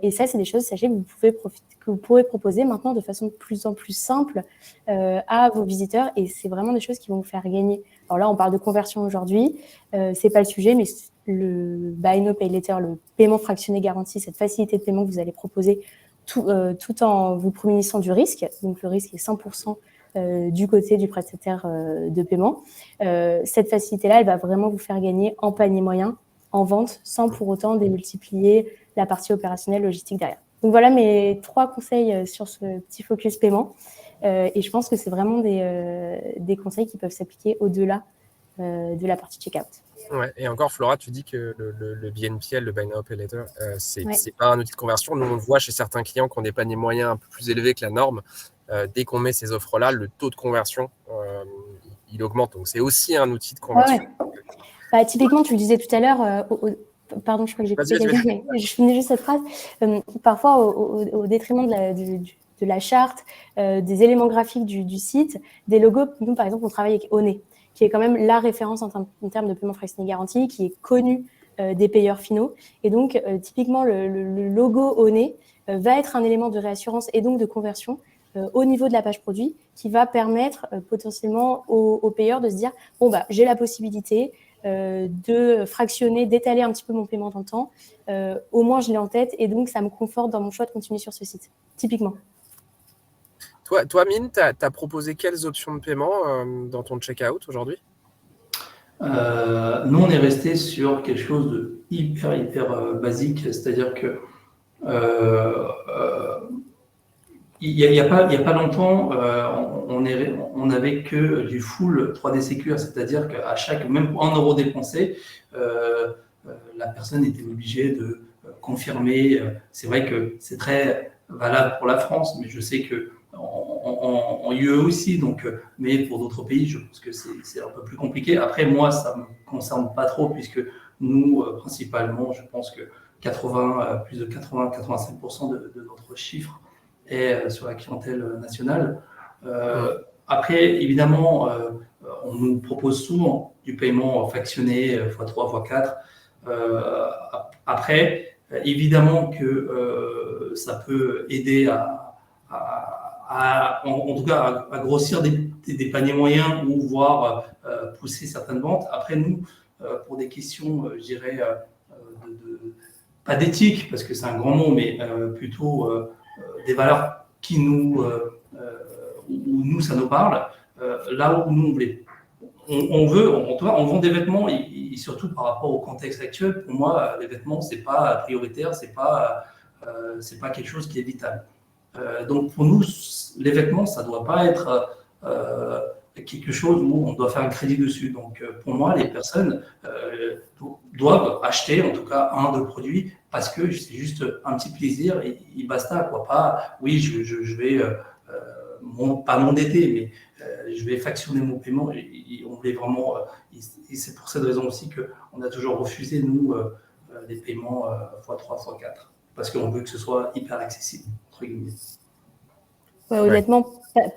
Et ça, c'est des choses, sachez, que vous pourrez proposer maintenant de façon de plus en plus simple à vos visiteurs. Et c'est vraiment des choses qui vont vous faire gagner. Alors là, on parle de conversion aujourd'hui. C'est pas le sujet, mais le Buy Now, Pay Later, le paiement fractionné garanti, cette facilité de paiement que vous allez proposer tout en vous prémunissant du risque. Donc, le risque est 100% du côté du prestataire de paiement. Cette facilité-là, elle va vraiment vous faire gagner en panier moyen, en vente, sans pour autant démultiplier la partie opérationnelle logistique derrière. Donc voilà mes 3 conseils sur ce petit focus paiement. Et je pense que c'est vraiment des conseils qui peuvent s'appliquer au-delà de la partie checkout. Ouais, et encore, Flora, tu dis que le BNPL, le Buy Now Pay Later, c'est pas un outil de conversion. Nous, on le voit chez certains clients qui ont des paniers moyens un peu plus élevés que la norme. Dès qu'on met ces offres-là, le taux de conversion, il augmente. Donc, c'est aussi un outil de conversion. Ouais. Typiquement, tu le disais tout à l'heure, pardon, je crois que j'ai coupé quelqu'un, mais je finis juste cette phrase. Parfois, au détriment de la charte, des éléments graphiques du site, des logos. Nous, par exemple, on travaille avec Oné, qui est quand même la référence en termes de paiement fractionné garanti, qui est connu des payeurs finaux. Et donc, typiquement, le logo Oné va être un élément de réassurance et donc de conversion au niveau de la page produit, qui va permettre potentiellement aux payeurs de se dire « Bon, j'ai la possibilité de fractionner, d'étaler un petit peu mon paiement dans le temps. Au moins, je l'ai en tête et donc, ça me conforte dans mon choix de continuer sur ce site. » Typiquement. Toi, Mine, tu as proposé quelles options de paiement dans ton checkout aujourd'hui ? Nous, on est resté sur quelque chose de hyper basique, c'est-à-dire que il y a pas longtemps, on n'avait que du full 3D Secure, c'est-à-dire qu'à chaque, même 1 euro dépensé, la personne était obligée de confirmer. C'est vrai que c'est très valable pour la France, mais je sais que en UE aussi, donc, mais pour d'autres pays, je pense que c'est un peu plus compliqué. Après, moi, ça ne me concerne pas trop, puisque nous, principalement, je pense que plus de 80-85% de notre chiffre est sur la clientèle nationale. Après, évidemment, on nous propose souvent du paiement fractionné x3, x4. Après, évidemment que ça peut aider en tout cas à grossir des paniers moyens ou voire pousser certaines ventes. Après, nous, pour des questions, je dirais, pas d'éthique, parce que c'est un grand mot, mais plutôt des valeurs qui où nous, ça nous parle. Là où nous, on veut, en tout cas, on vend des vêtements et surtout par rapport au contexte actuel, pour moi, les vêtements, c'est pas prioritaire, c'est pas quelque chose qui est vital. Donc pour nous, les vêtements, ça doit pas être quelque chose où on doit faire un crédit dessus. Donc pour moi, les personnes doivent acheter en tout cas un de produits parce que c'est juste un petit plaisir et basta, quoi. Pas, oui, je vais pas m'endetter, mais je vais factionner mon paiement. Et on voulait vraiment, et c'est pour cette raison aussi qu'on a toujours refusé, nous, les paiements x3, x4, parce qu'on veut que ce soit hyper accessible, entre guillemets. Ouais, honnêtement,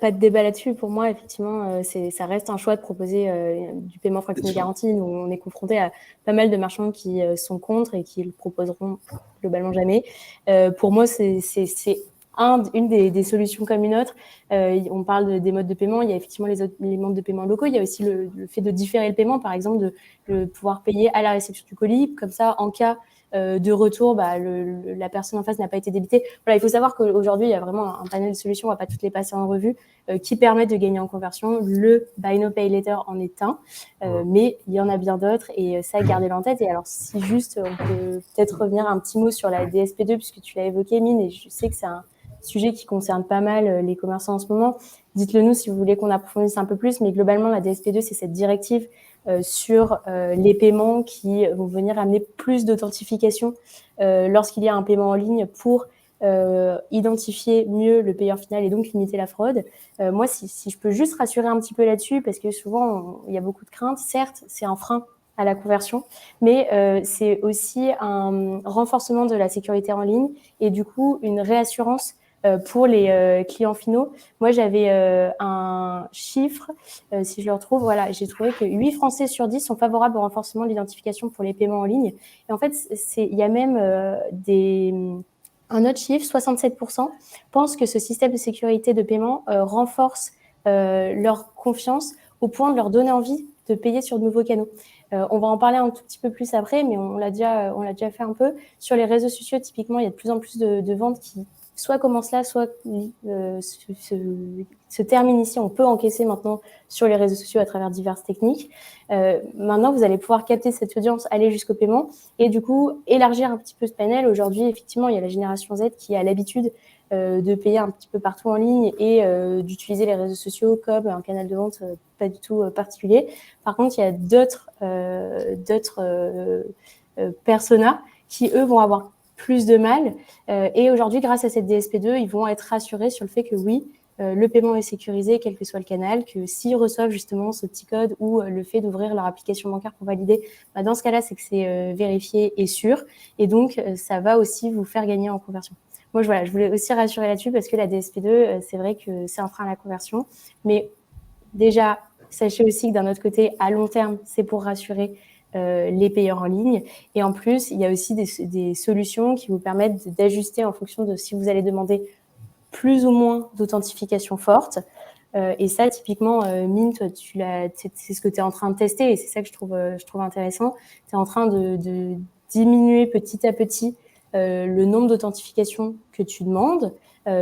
pas de débat là-dessus. Pour moi, effectivement, ça reste un choix de proposer du paiement fractionné garanti. Nous, on est confronté à pas mal de marchands qui sont contre et qui le proposeront globalement jamais. Pour moi, c'est une des solutions comme une autre. On parle des modes de paiement. Il y a effectivement les modes de paiement locaux. Il y a aussi le fait de différer le paiement, par exemple, de pouvoir payer à la réception du colis. Comme ça, en cas de retour, la personne en face n'a pas été débitée. Voilà, il faut savoir qu'aujourd'hui, il y a vraiment un panel de solutions, on ne va pas toutes les passer en revue, qui permettent de gagner en conversion. Le Buy Now Pay Later en est un, mais il y en a bien d'autres et ça, gardez-le en tête. Et alors, si juste, on peut peut-être revenir un petit mot sur la DSP2, puisque tu l'as évoqué, Mine, et je sais que c'est un sujet qui concerne pas mal les commerçants en ce moment. Dites-le nous si vous voulez qu'on approfondisse un peu plus, mais globalement, la DSP2, c'est cette directive sur les paiements qui vont venir amener plus d'authentification lorsqu'il y a un paiement en ligne pour identifier mieux le payeur final et donc limiter la fraude. Moi, si je peux juste rassurer un petit peu là-dessus, parce que souvent, il y a beaucoup de craintes. Certes, c'est un frein à la conversion, mais c'est aussi un renforcement de la sécurité en ligne et du coup, une réassurance pour les clients finaux. Moi, j'avais un chiffre, si je le retrouve, voilà, j'ai trouvé que 8 Français sur 10 sont favorables au renforcement de l'identification pour les paiements en ligne. Et en fait, il y a même un autre chiffre, 67% pensent que ce système de sécurité de paiement renforce leur confiance au point de leur donner envie de payer sur de nouveaux canaux. On va en parler un tout petit peu plus après, mais on l'a déjà fait un peu. Sur les réseaux sociaux, typiquement, il y a de plus en plus de ventes qui soit commence là, soit se termine ici. On peut encaisser maintenant sur les réseaux sociaux à travers diverses techniques. Maintenant, vous allez pouvoir capter cette audience, aller jusqu'au paiement et du coup, élargir un petit peu ce panel. Aujourd'hui, effectivement, il y a la génération Z qui a l'habitude de payer un petit peu partout en ligne et d'utiliser les réseaux sociaux comme un canal de vente pas du tout particulier. Par contre, il y a d'autres personas qui, eux, vont avoir plus de mal. Et aujourd'hui, grâce à cette DSP2, ils vont être rassurés sur le fait que oui, le paiement est sécurisé, quel que soit le canal, que s'ils reçoivent justement ce petit code ou le fait d'ouvrir leur application bancaire pour valider, dans ce cas-là, c'est que c'est vérifié et sûr. Et donc, ça va aussi vous faire gagner en conversion. Moi, je voulais aussi rassurer là-dessus parce que la DSP2, c'est vrai que c'est un frein à la conversion. Mais déjà, sachez aussi que d'un autre côté, à long terme, c'est pour rassurer les payeurs en ligne. Et en plus, il y a aussi des solutions qui vous permettent d'ajuster en fonction de si vous allez demander plus ou moins d'authentification forte. Et ça, typiquement, Mine, toi, c'est ce que tu es en train de tester et c'est ça que je trouve intéressant. Tu es en train de diminuer petit à petit le nombre d'authentifications que tu demandes.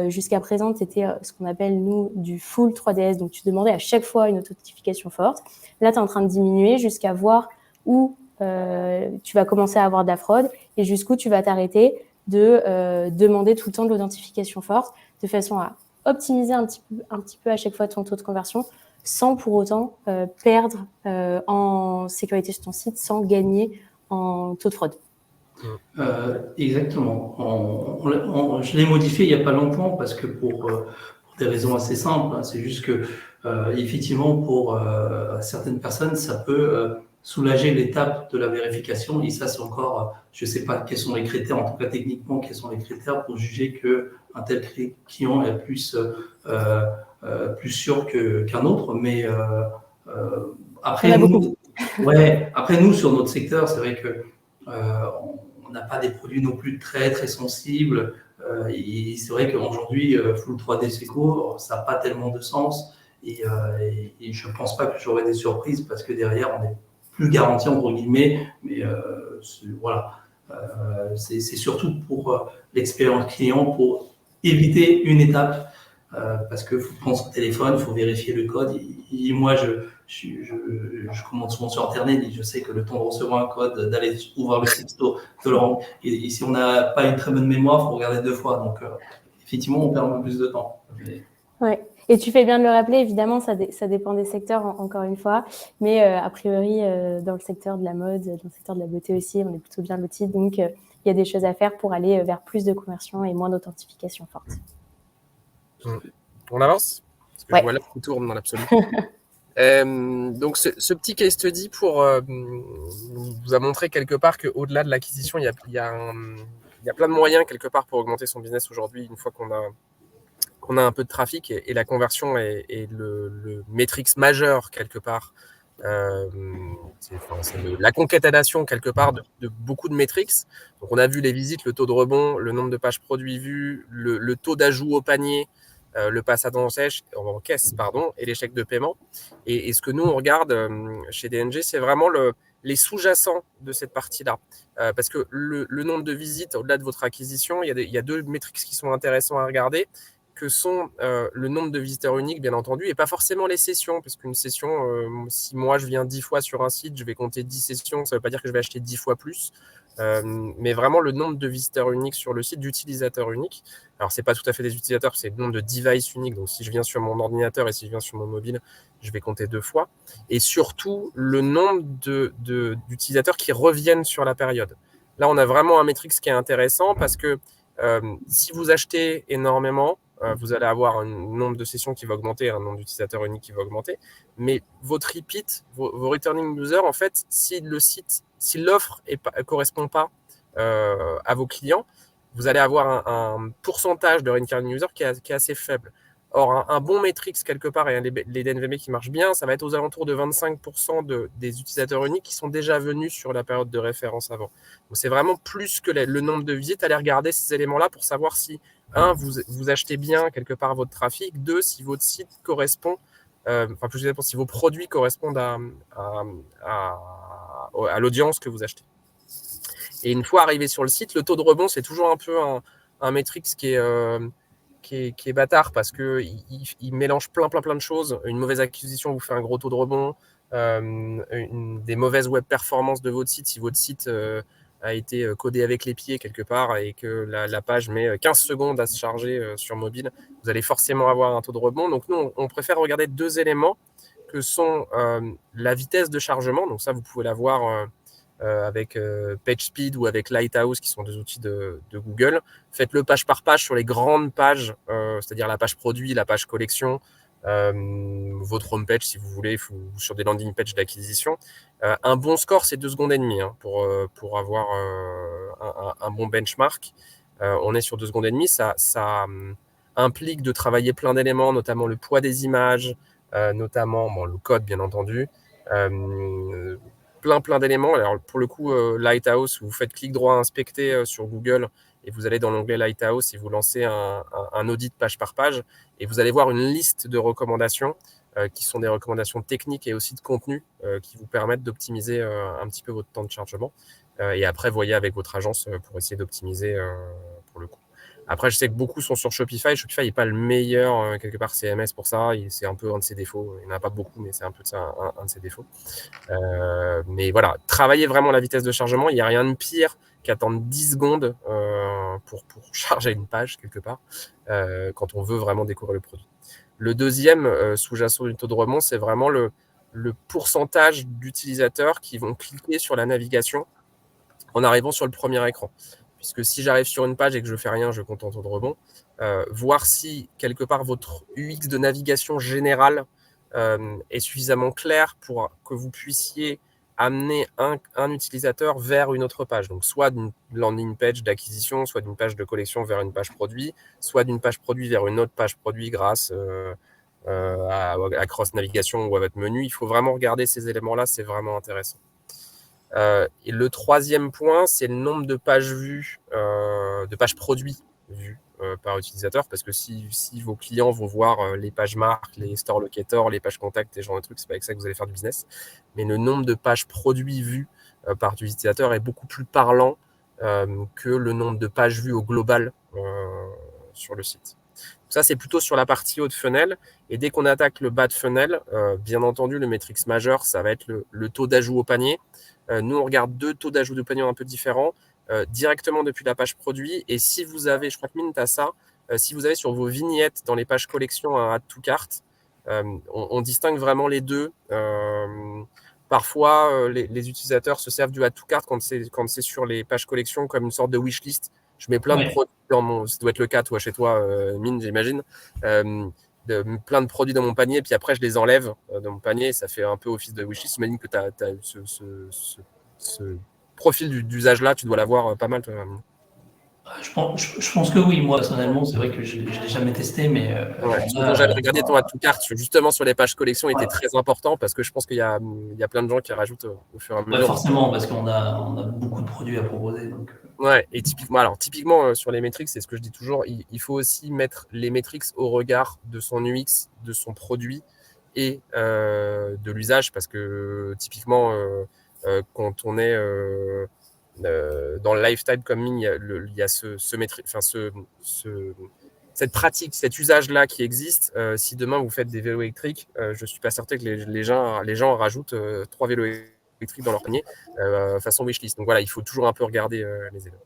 Jusqu'à présent, tu étais ce qu'on appelle, nous, du full 3DS. Donc, tu demandais à chaque fois une authentification forte. Là, tu es en train de diminuer jusqu'à voir où tu vas commencer à avoir de la fraude et jusqu'où tu vas t'arrêter de demander tout le temps de l'authentification forte de façon à optimiser un petit peu à chaque fois ton taux de conversion sans pour autant perdre en sécurité sur ton site, sans gagner en taux de fraude. Exactement. Je l'ai modifié il n'y a pas longtemps parce que pour des raisons assez simples, hein, c'est juste que effectivement pour certaines personnes ça peut soulager l'étape de la vérification et ça c'est encore, je ne sais pas quels sont les critères, en tout cas techniquement quels sont les critères pour juger qu'un tel client est plus sûr qu'un autre, mais après nous sur notre secteur c'est vrai que on n'a pas des produits non plus très très sensibles et c'est vrai qu'aujourd'hui Full 3D Seco ça n'a pas tellement de sens et je ne pense pas que j'aurai des surprises parce que derrière on est plus garanti entre guillemets mais voilà c'est surtout pour l'expérience client pour éviter une étape parce qu'il faut prendre son téléphone, il faut vérifier le code. Moi, je commande souvent sur Internet et je sais que le temps de recevoir un code, d'aller ouvrir le site store, de le rendre. Et si on n'a pas une très bonne mémoire, il faut regarder 2 fois. Donc, effectivement, on perd un peu plus de temps. Ouais. Et tu fais bien de le rappeler, évidemment, ça dépend des secteurs, encore une fois. Mais a priori, dans le secteur de la mode, dans le secteur de la beauté aussi, on est plutôt bien lotis. Donc, il y a des choses à faire pour aller vers plus de conversion et moins d'authentification forte. On avance? Parce que Ouais. je vois là qui tourne dans l'absolu. Donc, ce petit case study vous a montré quelque part qu'au-delà de l'acquisition, il y a plein de moyens quelque part pour augmenter son business aujourd'hui une fois qu'on a un peu de trafic et la conversion est le métrix majeur quelque part. C'est la concaténation quelque part de beaucoup de métriques. Donc on a vu les visites, le taux de rebond, le nombre de pages produits vues, le taux d'ajout au panier, le passage en caisse, et l'échec de paiement. Et ce que nous on regarde chez DNG, c'est vraiment les sous-jacents de cette partie-là. Parce que le nombre de visites, au-delà de votre acquisition, il y a 2 métriques qui sont intéressants à regarder, que sont le nombre de visiteurs uniques, bien entendu, et pas forcément les sessions, parce qu'une session, si moi je viens 10 fois sur un site, je vais compter 10 sessions, ça ne veut pas dire que je vais acheter 10 fois plus, mais vraiment le nombre de visiteurs uniques sur le site, d'utilisateurs uniques. Alors, ce n'est pas tout à fait des utilisateurs, c'est le nombre de devices uniques, donc si je viens sur mon ordinateur et si je viens sur mon mobile, je vais compter 2 fois, et surtout le nombre d'utilisateurs qui reviennent sur la période. Là, on a vraiment un métrique qui est intéressant, parce que si vous achetez énormément, vous allez avoir un nombre de sessions qui va augmenter, un nombre d'utilisateurs uniques qui va augmenter, mais votre repeat, vos returning users, en fait, si l'offre ne correspond pas à vos clients, vous allez avoir un pourcentage de returning users qui est assez faible. Or, un bon metrics quelque part, et les DNVB qui marchent bien, ça va être aux alentours de 25% des utilisateurs uniques qui sont déjà venus sur la période de référence avant. Donc, c'est vraiment plus que le nombre de visites. Allez regarder ces éléments-là pour savoir si, vous achetez bien quelque part votre trafic. 2, si votre site correspond, si vos produits correspondent à l'audience que vous achetez. Et une fois arrivé sur le site, le taux de rebond, c'est toujours un peu un metrics qui est bâtard, parce qu'il mélange plein de choses. Une mauvaise acquisition vous fait un gros taux de rebond, des mauvaises web performances de votre site, si votre site a été codé avec les pieds quelque part et que la page met 15 secondes à se charger sur mobile, vous allez forcément avoir un taux de rebond. Donc nous, on préfère regarder 2 éléments que sont la vitesse de chargement. Donc ça, vous pouvez l'avoir avec PageSpeed ou avec Lighthouse, qui sont 2 outils de Google. Faites-le page par page sur les grandes pages, c'est-à-dire la page produit, la page collection, votre homepage si vous voulez, ou sur des landing pages d'acquisition. Un bon score, c'est 2 secondes et demie pour avoir un bon benchmark. On est sur 2 secondes et demie. Ça implique de travailler plein d'éléments, notamment le poids des images, notamment le code, bien entendu. Plein d'éléments. Alors pour le coup, Lighthouse, vous faites clic droit inspecter sur Google et vous allez dans l'onglet Lighthouse et vous lancez un audit page par page et vous allez voir une liste de recommandations qui sont des recommandations techniques et aussi de contenu qui vous permettent d'optimiser un petit peu votre temps de chargement. Et après, voyez avec votre agence pour essayer d'optimiser pour le coup. Après, je sais que beaucoup sont sur Shopify. Shopify n'est pas le meilleur, quelque part, CMS pour ça. C'est un peu un de ses défauts. Il n'y en a pas beaucoup, mais c'est un peu de ça, un de ses défauts. Mais voilà, travaillez vraiment la vitesse de chargement. Il n'y a rien de pire qu'attendre 10 secondes pour charger une page, quelque part, quand on veut vraiment découvrir le produit. Le deuxième sous-jacent du taux de rebond, c'est vraiment le pourcentage d'utilisateurs qui vont cliquer sur la navigation en arrivant sur le premier écran. Puisque si j'arrive sur une page et que je ne fais rien, je compte en taux de rebond. Voir si, quelque part, votre UX de navigation générale est suffisamment clair pour que vous puissiez amener un utilisateur vers une autre page. Donc, soit d'une landing page d'acquisition, soit d'une page de collection vers une page produit, soit d'une page produit vers une autre page produit grâce à cross-navigation ou à votre menu. Il faut vraiment regarder ces éléments-là, c'est vraiment intéressant. Et le troisième point, c'est le nombre de pages vues, de pages produits vues par utilisateur, parce que si vos clients vont voir les pages marques, les store locators, les pages contacts, et ce genre de trucs, c'est pas avec ça que vous allez faire du business. Mais le nombre de pages produits vues par utilisateur est beaucoup plus parlant que le nombre de pages vues au global sur le site. Ça, c'est plutôt sur la partie haut de funnel. Et dès qu'on attaque le bas de funnel, bien entendu, le métrique majeur, ça va être le taux d'ajout au panier. Nous, on regarde 2 taux d'ajout de panier un peu différents, directement depuis la page produit. Et si vous avez, je crois que Mint a ça, si vous avez sur vos vignettes dans les pages collection un add to cart, on distingue vraiment les deux. Parfois, les utilisateurs se servent du add to cart quand c'est sur les pages collection comme une sorte de wishlist. Je mets plein de produits dans mon, ça doit être le cas toi chez toi, Mine, j'imagine, plein de produits dans mon panier, puis après je les enlève dans mon panier, ça fait un peu office de wishlist. J'imagine que tu as ce profil d'usage là, tu dois l'avoir pas mal. Toi. Je pense que oui, moi personnellement, c'est vrai que je ne l'ai jamais testé, mais quand j'avais regardé ton add to cart, justement sur les pages collection, était très important parce que je pense qu'il y a plein de gens qui rajoutent au fur et à mesure. Forcément, parce qu'on a beaucoup de produits à proposer. Donc... Ouais, et typiquement sur les métriques, c'est ce que je dis toujours, il faut aussi mettre les métriques au regard de son UX, de son produit et de l'usage, parce que typiquement, quand on est dans le lifetime coming, il y a cette pratique, cet usage-là qui existe. Si demain vous faites des vélos électriques, je ne suis pas certain que les gens rajoutent 3 vélos électriques dans leur panier façon wishlist. Donc voilà, il faut toujours un peu regarder les éléments.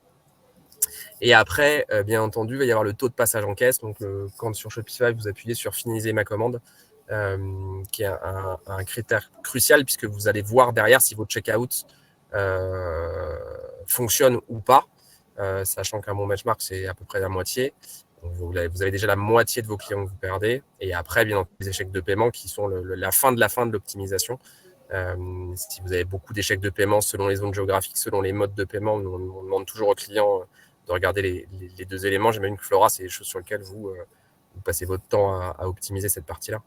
Et après, bien entendu, il va y avoir le taux de passage en caisse. Donc quand sur Shopify, vous appuyez sur finaliser ma commande, qui est un critère crucial puisque vous allez voir derrière si votre checkout fonctionne ou pas, sachant qu'un bon benchmark, c'est à peu près la moitié. Donc vous avez déjà la moitié de vos clients que vous perdez. Et après, bien entendu, les échecs de paiement qui sont la fin de l'optimisation. Si vous avez beaucoup d'échecs de paiement selon les zones géographiques, selon les modes de paiement, on demande toujours aux clients de regarder les 2 éléments. J'imagine que Flora, c'est des choses sur lesquelles vous passez votre temps à optimiser cette partie-là.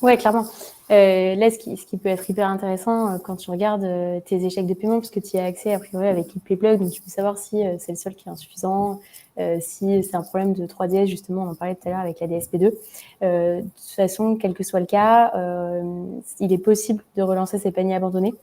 Ouais, clairement. Là, ce qui peut être hyper intéressant quand tu regardes tes échecs de paiement, puisque tu y as accès a priori avec Playplug, donc tu peux savoir si c'est le seul qui est insuffisant, si c'est un problème de 3DS, justement, on en parlait tout à l'heure avec la DSP2. De toute façon, quel que soit le cas, il est possible de relancer ces paniers abandonnés.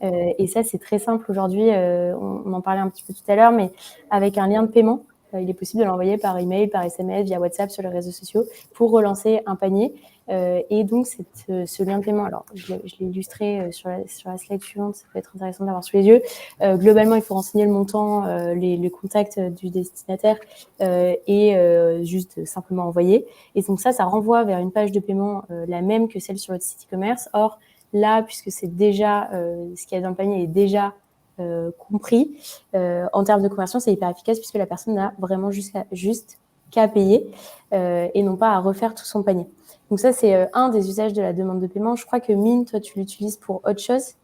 Et ça, c'est très simple aujourd'hui. On en parlait un petit peu tout à l'heure, mais avec un lien de paiement, il est possible de l'envoyer par email, par SMS, via WhatsApp, sur les réseaux sociaux, pour relancer un panier. Et donc, ce lien de paiement, alors je l'ai illustré sur la slide suivante, ça peut être intéressant d'avoir sous les yeux. Globalement, il faut renseigner le montant, les contacts du destinataire et juste simplement envoyer. Et donc ça renvoie vers une page de paiement la même que celle sur votre site e-commerce. Or, là, puisque c'est déjà ce qu'il y a dans le panier est déjà compris, en termes de conversion, c'est hyper efficace puisque la personne n'a vraiment juste qu'à payer et non pas à refaire tout son panier. Donc ça, c'est un des usages de la demande de paiement. Je crois que Mint, toi, tu l'utilises pour autre chose.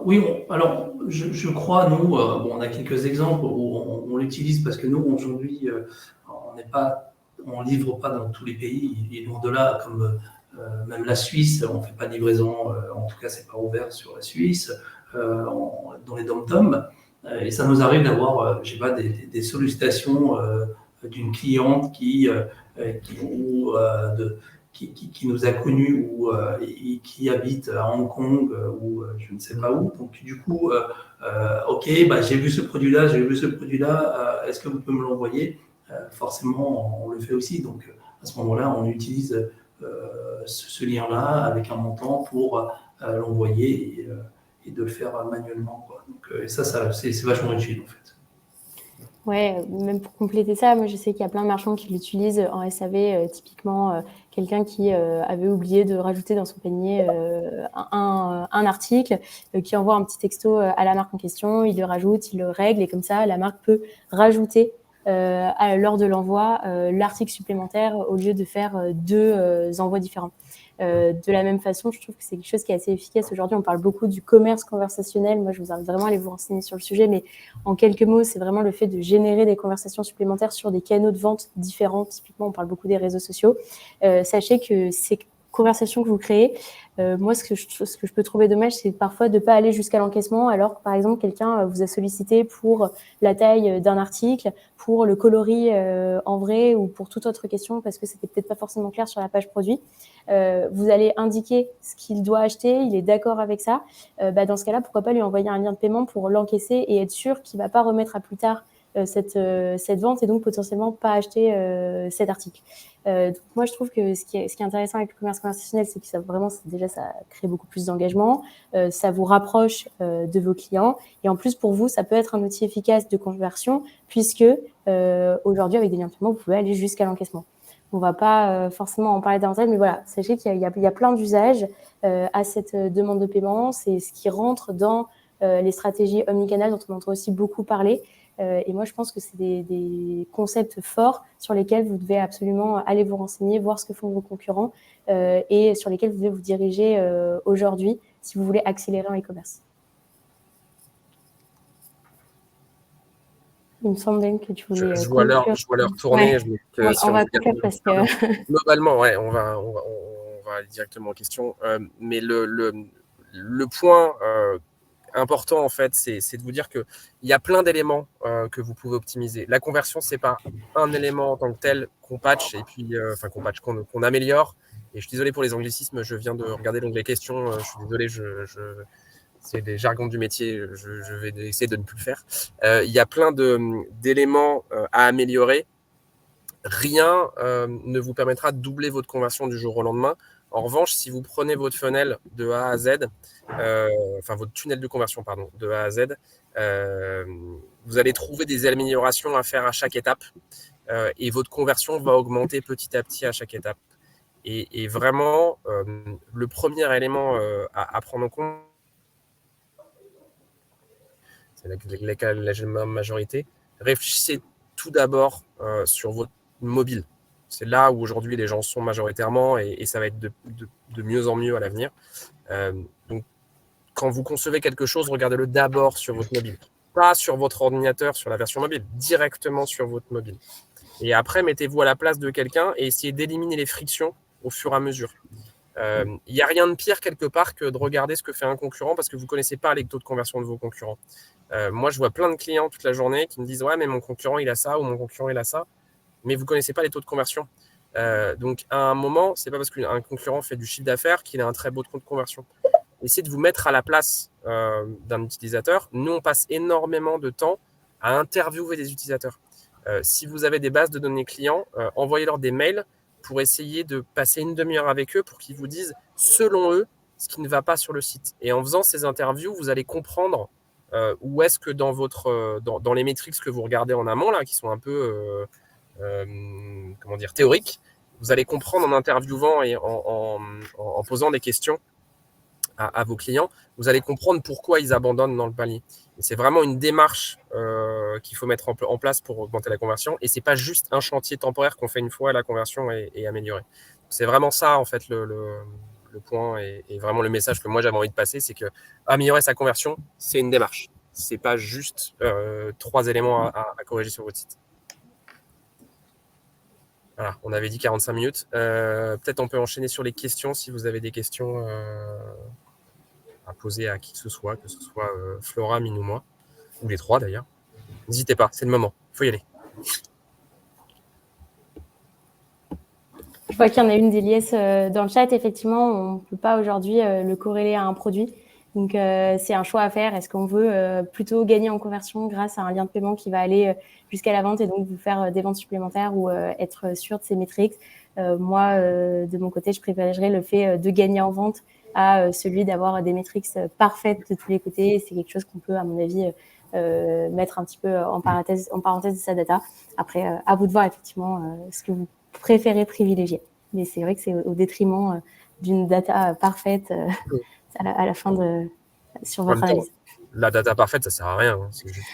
Oui, alors je crois, nous, on a quelques exemples où on l'utilise parce que nous, aujourd'hui, on livre pas dans tous les pays, et loin de là, comme même la Suisse, on fait pas de livraison, en tout cas, c'est pas ouvert sur la Suisse, dans les dom-toms, et ça nous arrive d'avoir, je sais pas, des sollicitations d'une cliente qui nous a connus et qui habite à Hong Kong ou je ne sais pas où. Donc du coup, ok, j'ai vu ce produit-là, est-ce que vous pouvez me l'envoyer? Forcément, on le fait aussi. Donc à ce moment-là, on utilise ce lien-là avec un montant pour l'envoyer et de le faire manuellement, quoi. Donc ça c'est vachement utile en fait. Ouais, même pour compléter ça, moi je sais qu'il y a plein de marchands qui l'utilisent en SAV, typiquement quelqu'un qui avait oublié de rajouter dans son panier un article, qui envoie un petit texto à la marque en question, il le rajoute, il le règle et comme ça la marque peut rajouter lors de l'envoi l'article supplémentaire au lieu de faire 2 envois différents. De la même façon, je trouve que c'est quelque chose qui est assez efficace. Aujourd'hui, on parle beaucoup du commerce conversationnel. Moi, je vous invite vraiment à aller vous renseigner sur le sujet, mais en quelques mots, c'est vraiment le fait de générer des conversations supplémentaires sur des canaux de vente différents. Typiquement, on parle beaucoup des réseaux sociaux. Sachez que ces conversations que vous créez, moi, ce que je peux trouver dommage, c'est parfois de ne pas aller jusqu'à l'encaissement, alors que, par exemple, quelqu'un vous a sollicité pour la taille d'un article, pour le coloris en vrai ou pour toute autre question, parce que c'était peut-être pas forcément clair sur la page produit. Vous allez indiquer ce qu'il doit acheter, il est d'accord avec ça. Dans ce cas-là, pourquoi pas lui envoyer un lien de paiement pour l'encaisser et être sûr qu'il ne va pas remettre à plus tard cette vente et donc potentiellement pas acheter cet article. Donc moi, je trouve que ce qui est intéressant avec le commerce conversationnel, c'est que ça crée beaucoup plus d'engagement, ça vous rapproche de vos clients et en plus pour vous, ça peut être un outil efficace de conversion puisque aujourd'hui, avec des liens de paiement, vous pouvez aller jusqu'à l'encaissement. On ne va pas forcément en parler davantage, mais voilà, sachez qu'il y a plein d'usages à cette demande de paiement. C'est ce qui rentre dans les stratégies omnicanal dont on entend aussi beaucoup parler. Et moi, je pense que c'est des concepts forts sur lesquels vous devez absolument aller vous renseigner, voir ce que font vos concurrents et sur lesquels vous devez vous diriger aujourd'hui si vous voulez accélérer en e-commerce. Il me semblait que tu voulais. Je vois l'heure tourner. Ouais. On va conclure parce que. Globalement, ouais, on va aller directement en question. Mais le point important, en fait, c'est de vous dire qu'il y a plein d'éléments que vous pouvez optimiser. La conversion, c'est pas un élément en tant que tel qu'on patch et puis qu'on améliore. Et je suis désolé pour les anglicismes, je viens de regarder l'onglet questions. Je suis désolé, c'est des jargons du métier, je vais essayer de ne plus le faire. Il y a plein d'éléments à améliorer. Rien ne vous permettra de doubler votre conversion du jour au lendemain. En revanche, si vous prenez votre funnel de A à Z, votre tunnel de conversion, pardon, de A à Z, vous allez trouver des améliorations à faire à chaque étape et votre conversion va augmenter petit à petit à chaque étape. Et vraiment, le premier élément à prendre en compte, c'est la majorité, réfléchissez tout d'abord sur votre mobile. C'est là où aujourd'hui les gens sont majoritairement et ça va être de mieux en mieux à l'avenir. Donc, quand vous concevez quelque chose, regardez-le d'abord sur votre mobile. Pas sur votre ordinateur, sur la version mobile, directement sur votre mobile. Et après, mettez-vous à la place de quelqu'un et essayez d'éliminer les frictions au fur et à mesure. Il n'y a rien de pire quelque part que de regarder ce que fait un concurrent parce que vous ne connaissez pas les taux de conversion de vos concurrents. Moi, je vois plein de clients toute la journée qui me disent « Ouais, mais mon concurrent, il a ça ou mon concurrent, il a ça. » Mais vous ne connaissez pas les taux de conversion. Donc, à un moment, ce n'est pas parce qu'un concurrent fait du chiffre d'affaires qu'il a un très beau taux de conversion. Essayez de vous mettre à la place d'un utilisateur. Nous, on passe énormément de temps à interviewer des utilisateurs. Si vous avez des bases de données clients, envoyez-leur des mails pour essayer de passer une demi-heure avec eux pour qu'ils vous disent, selon eux, ce qui ne va pas sur le site. Et en faisant ces interviews, vous allez comprendre où est-ce que dans les métriques que vous regardez en amont, là, qui sont un peu théoriques, vous allez comprendre en interviewant et en posant des questions à vos clients, vous allez comprendre pourquoi ils abandonnent dans le panier. Et c'est vraiment une démarche qu'il faut mettre en place pour augmenter la conversion. Et c'est pas juste un chantier temporaire qu'on fait une fois et la conversion est améliorée. C'est vraiment ça, en fait, le point et vraiment le message que moi j'avais envie de passer, c'est que améliorer sa conversion, c'est une démarche. C'est pas juste 3 éléments à corriger sur votre site. Voilà, on avait dit 45 minutes. Peut-être on peut enchaîner sur les questions si vous avez des questions à poser à qui que ce soit Flora, Mine ou moi, ou les 3 d'ailleurs. N'hésitez pas, c'est le moment, il faut y aller. Je vois qu'il y en a une d'Eliès dans le chat. Effectivement, on ne peut pas aujourd'hui le corréler à un produit. Donc, c'est un choix à faire. Est-ce qu'on veut plutôt gagner en conversion grâce à un lien de paiement qui va aller jusqu'à la vente et donc vous faire des ventes supplémentaires ou être sûr de ces métriques? Moi, de mon côté, je privilégierais le fait de gagner en vente à celui d'avoir des métriques parfaites de tous les côtés. C'est quelque chose qu'on peut, à mon avis, mettre un petit peu en parenthèse de sa data. Après, à vous de voir effectivement ce que vous préférez privilégier. Mais c'est vrai que c'est au détriment d'une data parfaite à la fin sur votre analyse. La data parfaite, ça sert à rien. Hein. C'est juste,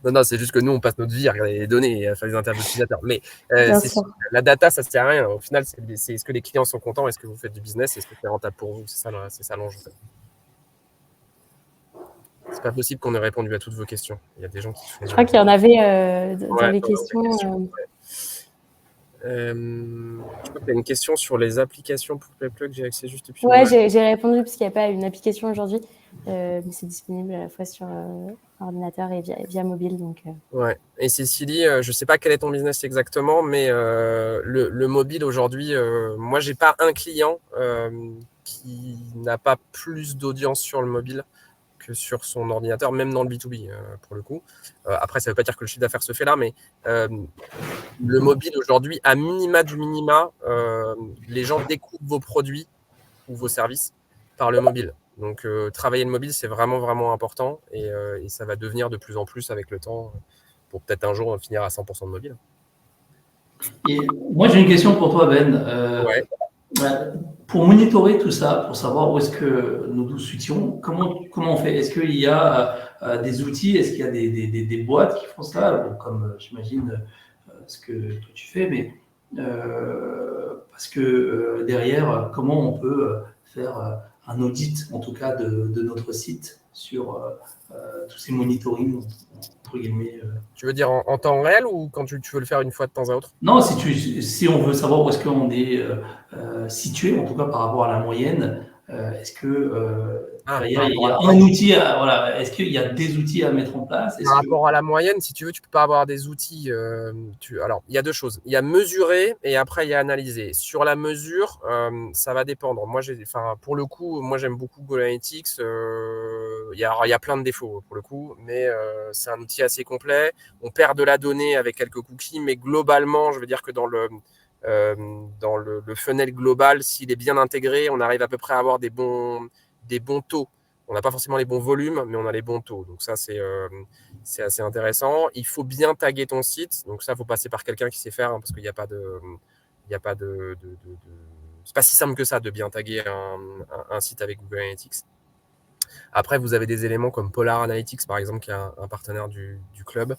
non, c'est juste que nous, on passe notre vie à regarder les données et à faire des interviews d'utilisateurs. Mais la data, ça sert à rien. Au final, c'est est-ce que les clients sont contents, est-ce que vous faites du business, est-ce que c'est rentable pour vous? C'est ça l'enjeu. C'est pas possible qu'on ait répondu à toutes vos questions. Il y a des gens qui font. Je crois qu'il y en avait dans les questions. Je crois qu'il y a une question sur les applications pour PayPlug. J'ai accès juste depuis. Ouais, j'ai répondu parce qu'il n'y a pas une application aujourd'hui, mais c'est disponible à la fois sur ordinateur et via mobile. Donc, Ouais. Et Cécilie, je ne sais pas quel est ton business exactement, mais le mobile aujourd'hui, moi, j'ai pas un client qui n'a pas plus d'audience sur le mobile que sur son ordinateur, même dans le B2B, pour le coup. Après, ça ne veut pas dire que le chiffre d'affaires se fait là, mais le mobile aujourd'hui, à minima du minima, les gens découvrent vos produits ou vos services par le mobile. Donc, travailler le mobile, c'est vraiment, vraiment important et ça va devenir de plus en plus avec le temps pour peut-être un jour finir à 100% de mobile. Et moi, j'ai une question pour toi, Ben. Ouais. Pour monitorer tout ça, pour savoir où est-ce que nous souhaitions, comment on fait? Est-ce qu'il y a des outils? Est-ce qu'il y a des boîtes qui font ça? Bon, comme j'imagine ce que toi tu fais, mais parce que derrière, comment on peut faire un audit, en tout cas, de notre site sur tous ces monitorings, entre guillemets. Tu veux dire en temps réel ou quand tu veux le faire une fois de temps à autre? Non, si on veut savoir où est-ce qu'on est situé, en tout cas par rapport à la moyenne, est-ce que derrière, il y a un outil voilà, est-ce qu'il y a des outils à mettre en place? Par rapport à la moyenne, si tu veux, tu peux pas avoir des outils. Alors, il y a deux choses. Il y a mesurer et après il y a analyser. Sur la mesure, ça va dépendre. Moi, pour le coup, moi j'aime beaucoup Google Analytics. Il y a plein de défauts pour le coup, mais c'est un outil assez complet. On perd de la donnée avec quelques cookies, mais globalement, je veux dire que dans le funnel global, s'il est bien intégré, on arrive à peu près à avoir des bons taux. On n'a pas forcément les bons volumes, mais on a les bons taux. Donc ça, c'est assez intéressant. Il faut bien taguer ton site. Donc ça, il faut passer par quelqu'un qui sait faire, parce qu'il n'y a pas c'est pas si simple que ça de bien taguer un site avec Google Analytics. Après, vous avez des éléments comme Polar Analytics, par exemple, qui est un partenaire du club.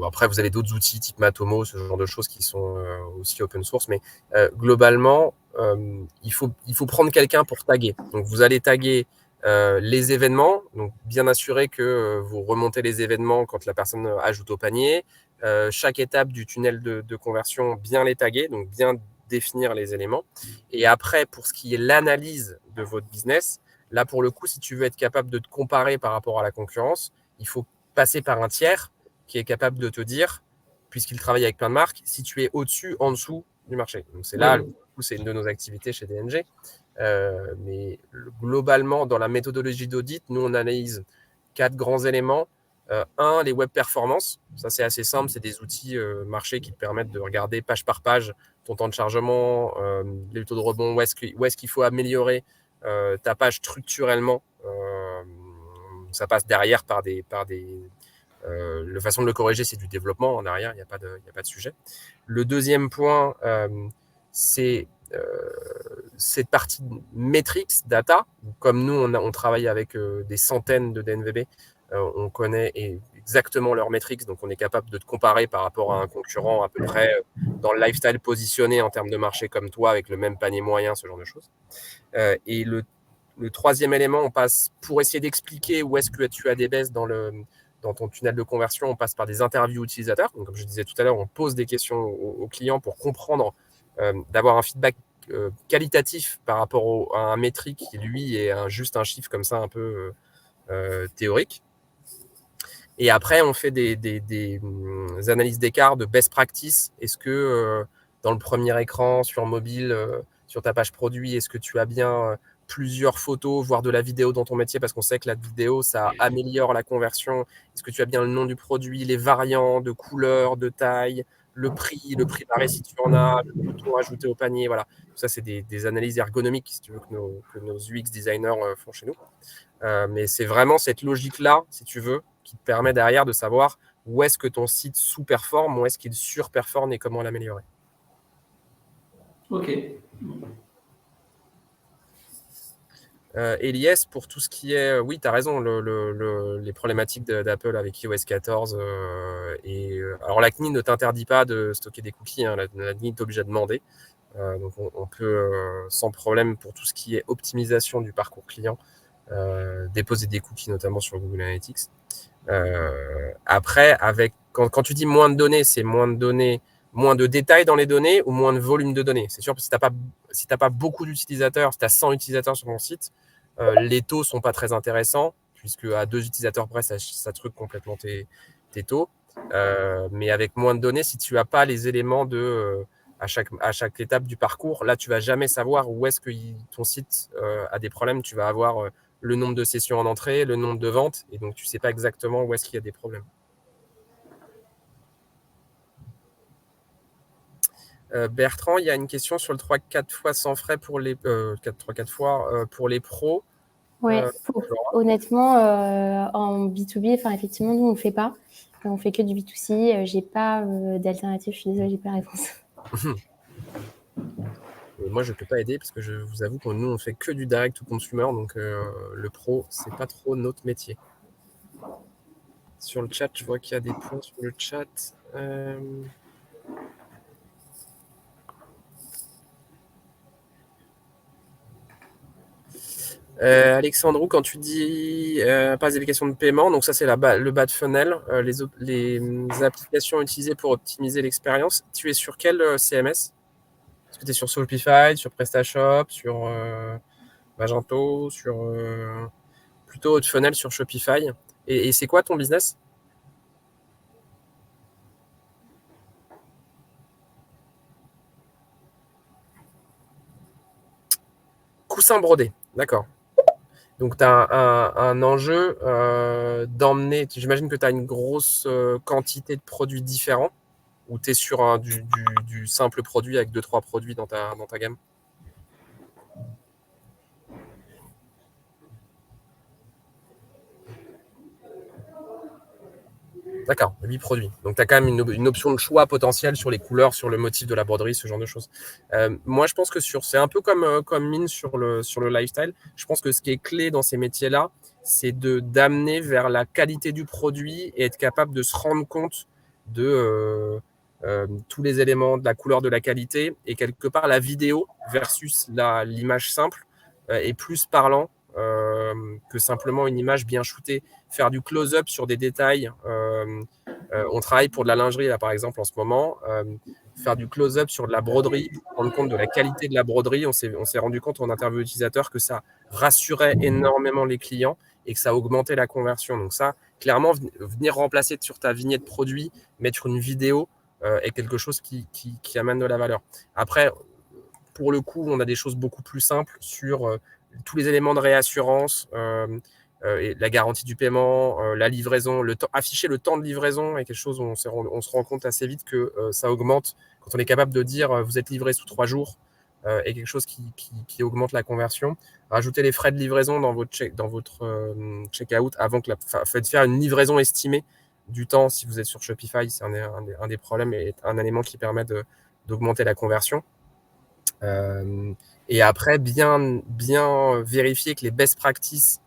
Après, vous avez d'autres outils type Matomo, ce genre de choses qui sont aussi open source. Mais globalement, il faut prendre quelqu'un pour taguer. Donc, vous allez taguer les événements. Donc, bien assurer que vous remontez les événements quand la personne ajoute au panier. Chaque étape du tunnel de conversion, bien les taguer. Donc, bien définir les éléments. Et après, pour ce qui est l'analyse de votre business, là, pour le coup, si tu veux être capable de te comparer par rapport à la concurrence, il faut passer par un tiers qui est capable de te dire, puisqu'il travaille avec plein de marques, si tu es au-dessus, en dessous du marché. Donc, c'est là, c'est une de nos activités chez DNG. Mais globalement, dans la méthodologie d'audit, nous, on analyse 4 grands éléments. Un, les web performances. Ça, c'est assez simple. C'est des outils marché qui te permettent de regarder page par page ton temps de chargement, les taux de rebond, où est-ce qu'il faut améliorer ta page structurellement. Ça passe derrière par des la façon de le corriger, c'est du développement en arrière, il n'y a pas de sujet. Le deuxième point, c'est cette partie metrics, data. Comme nous, on travaille avec des centaines de DNVB, on connaît exactement leurs metrics, donc on est capable de te comparer par rapport à un concurrent à peu près dans le lifestyle positionné en termes de marché comme toi, avec le même panier moyen, ce genre de choses. Et le troisième élément, on passe pour essayer d'expliquer où est-ce que tu as des baisses dans ton tunnel de conversion, on passe par des interviews utilisateurs. Donc, comme je disais tout à l'heure, on pose des questions aux clients pour comprendre, d'avoir un feedback qualitatif par rapport à un métrique qui, lui, est juste un chiffre comme ça un peu théorique. Et après, on fait des analyses d'écart de best practice. Est-ce que dans le premier écran, sur mobile, sur ta page produit, est-ce que tu as bien plusieurs photos, voire de la vidéo dans ton métier, parce qu'on sait que la vidéo, ça améliore la conversion. Est-ce que tu as bien le nom du produit, les variants de couleur, de taille, le prix barré si tu en as, le bouton ajouté au panier, voilà. Ça, c'est des analyses ergonomiques, si tu veux, que nos UX designers font chez nous. Mais c'est vraiment cette logique-là, si tu veux, qui te permet derrière de savoir où est-ce que ton site sous-performe, où est-ce qu'il surperforme et comment l'améliorer. Ok. Elias, pour tout ce qui est... oui, tu as raison, les problématiques d'Apple avec iOS 14. Alors, la CNIL ne t'interdit pas de stocker des cookies. Hein, la CNIL t'oblige à demander. Donc, on peut, sans problème, pour tout ce qui est optimisation du parcours client, déposer des cookies, notamment sur Google Analytics. Après, quand tu dis moins de données, c'est moins de données, moins de détails dans les données ou moins de volume de données. C'est sûr que si tu n'as pas beaucoup d'utilisateurs, si tu as 100 utilisateurs sur ton site, les taux ne sont pas très intéressants, puisque à 2 utilisateurs près, ça truque complètement tes taux. Mais avec moins de données, si tu n'as pas les éléments de à chaque étape du parcours. Là, tu vas jamais savoir où est-ce que ton site a des problèmes. Tu vas avoir le nombre de sessions en entrée, le nombre de ventes, et donc tu sais pas exactement où est-ce qu'il y a des problèmes. Bertrand, il y a une question sur le 3-4 fois sans frais pour les 3-4 fois pour les pros. Ouais, honnêtement, en B2B, enfin effectivement, nous on le fait pas. On fait que du B2C. J'ai pas d'alternative. Je suis désolée, j'ai pas la réponse. Moi, je peux pas aider parce que je vous avoue que nous on fait que du direct to consumer, donc le pro, c'est pas trop notre métier. Sur le chat, je vois qu'il y a des points sur le chat. Alexandre, quand tu dis pas d'application de paiement, donc ça c'est le bas de funnel, les applications utilisées pour optimiser l'expérience. Tu es sur quel CMS? Est-ce que tu es sur Shopify, sur PrestaShop, sur Magento, sur plutôt haut de funnel sur Shopify? Et c'est quoi ton business? Coussin brodé, d'accord. Donc, tu as un enjeu d'emmener, j'imagine que tu as une grosse quantité de produits différents, ou tu es sur du simple produit avec 2-3 produits dans ta gamme? D'accord, 8 produits. Donc, tu as quand même une option de choix potentielle sur les couleurs, sur le motif de la broderie, ce genre de choses. Moi, je pense que c'est un peu comme Mine sur le lifestyle. Je pense que ce qui est clé dans ces métiers-là, c'est d'amener vers la qualité du produit et être capable de se rendre compte de tous les éléments, de la couleur, de la qualité. Et quelque part, la vidéo versus l'image simple est plus parlant que simplement une image bien shootée. Faire du close-up sur des détails. On travaille pour de la lingerie, là, par exemple, en ce moment. Faire du close-up sur de la broderie, rendre compte de la qualité de la broderie. On s'est rendu compte en interview utilisateur que ça rassurait énormément les clients et que ça augmentait la conversion. Donc ça, clairement, venir remplacer sur ta vignette produit, mettre une vidéo est quelque chose qui amène de la valeur. Après, pour le coup, on a des choses beaucoup plus simples sur tous les éléments de réassurance, et la garantie du paiement, la livraison, afficher le temps de livraison est quelque chose où on se rend compte assez vite que ça augmente. Quand on est capable de dire vous êtes livré sous 3 jours, est quelque chose qui augmente la conversion. Rajouter les frais de livraison dans votre checkout avant que faites faire une livraison estimée du temps si vous êtes sur Shopify, c'est un des problèmes et un élément qui permet d'augmenter la conversion. Et après, bien vérifier que les best practices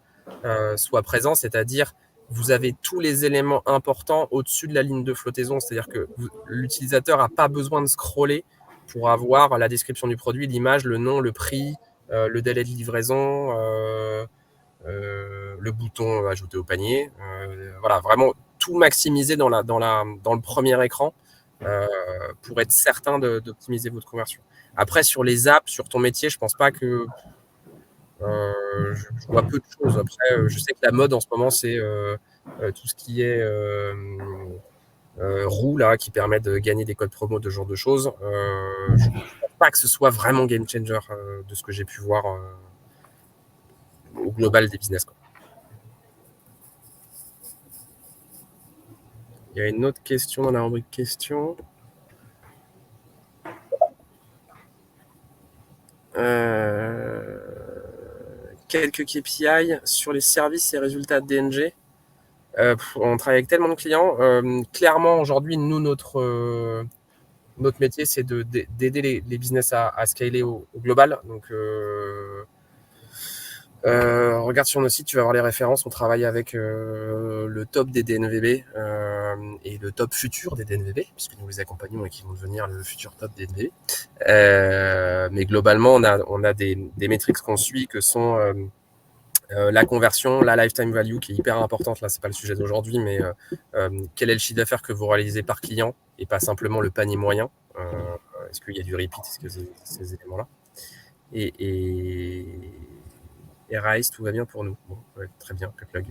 soient présents, c'est-à-dire vous avez tous les éléments importants au-dessus de la ligne de flottaison, c'est-à-dire que l'utilisateur n'a pas besoin de scroller pour avoir la description du produit, l'image, le nom, le prix, le délai de livraison, le bouton ajouter au panier. Voilà, vraiment tout maximiser dans le premier écran pour être certain d'optimiser votre conversion. Après, sur les apps, sur ton métier, je pense pas que je vois peu de choses. Après, je sais que la mode en ce moment, c'est tout ce qui est roue là, qui permet de gagner des codes promo, de ce genre de choses. Je ne pense pas que ce soit vraiment game changer de ce que j'ai pu voir au global des business, quoi. Il y a une autre question dans la rubrique questions. Quelques KPI sur les services et résultats de DNG. On travaille avec tellement de clients. Clairement, aujourd'hui, nous, notre métier, c'est d'aider les business à scaler au global. Donc, regarde sur nos sites, tu vas voir les références. On travaille avec le top des DNVB et le top futur des DNVB, puisque nous les accompagnons et qui vont devenir le futur top des DNVB. Mais globalement, on a des métriques qu'on suit que sont la conversion, la lifetime value qui est hyper importante. Là, c'est pas le sujet d'aujourd'hui, mais quel est le chiffre d'affaires que vous réalisez par client et pas simplement le panier moyen. Est-ce qu'il y a du repeat? Est-ce que ces éléments-là et RAS, tout va bien pour nous. Bon, ouais, très bien, le plug.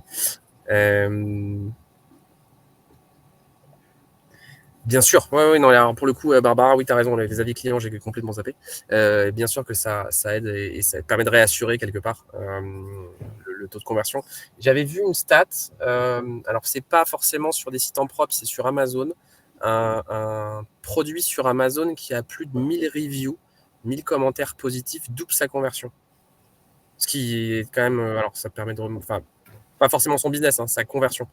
Bien sûr, ouais, non, alors pour le coup, Barbara, oui, tu as raison, les avis clients, j'ai complètement zappé. Bien sûr que ça aide et ça permet de réassurer quelque part le taux de conversion. J'avais vu une stat, alors c'est pas forcément sur des sites en propre, c'est sur Amazon, un produit sur Amazon qui a plus de 1000 reviews, 1000 commentaires positifs, double sa conversion. Ce qui est quand même, alors ça permet de, enfin, pas forcément son business, hein, sa conversion.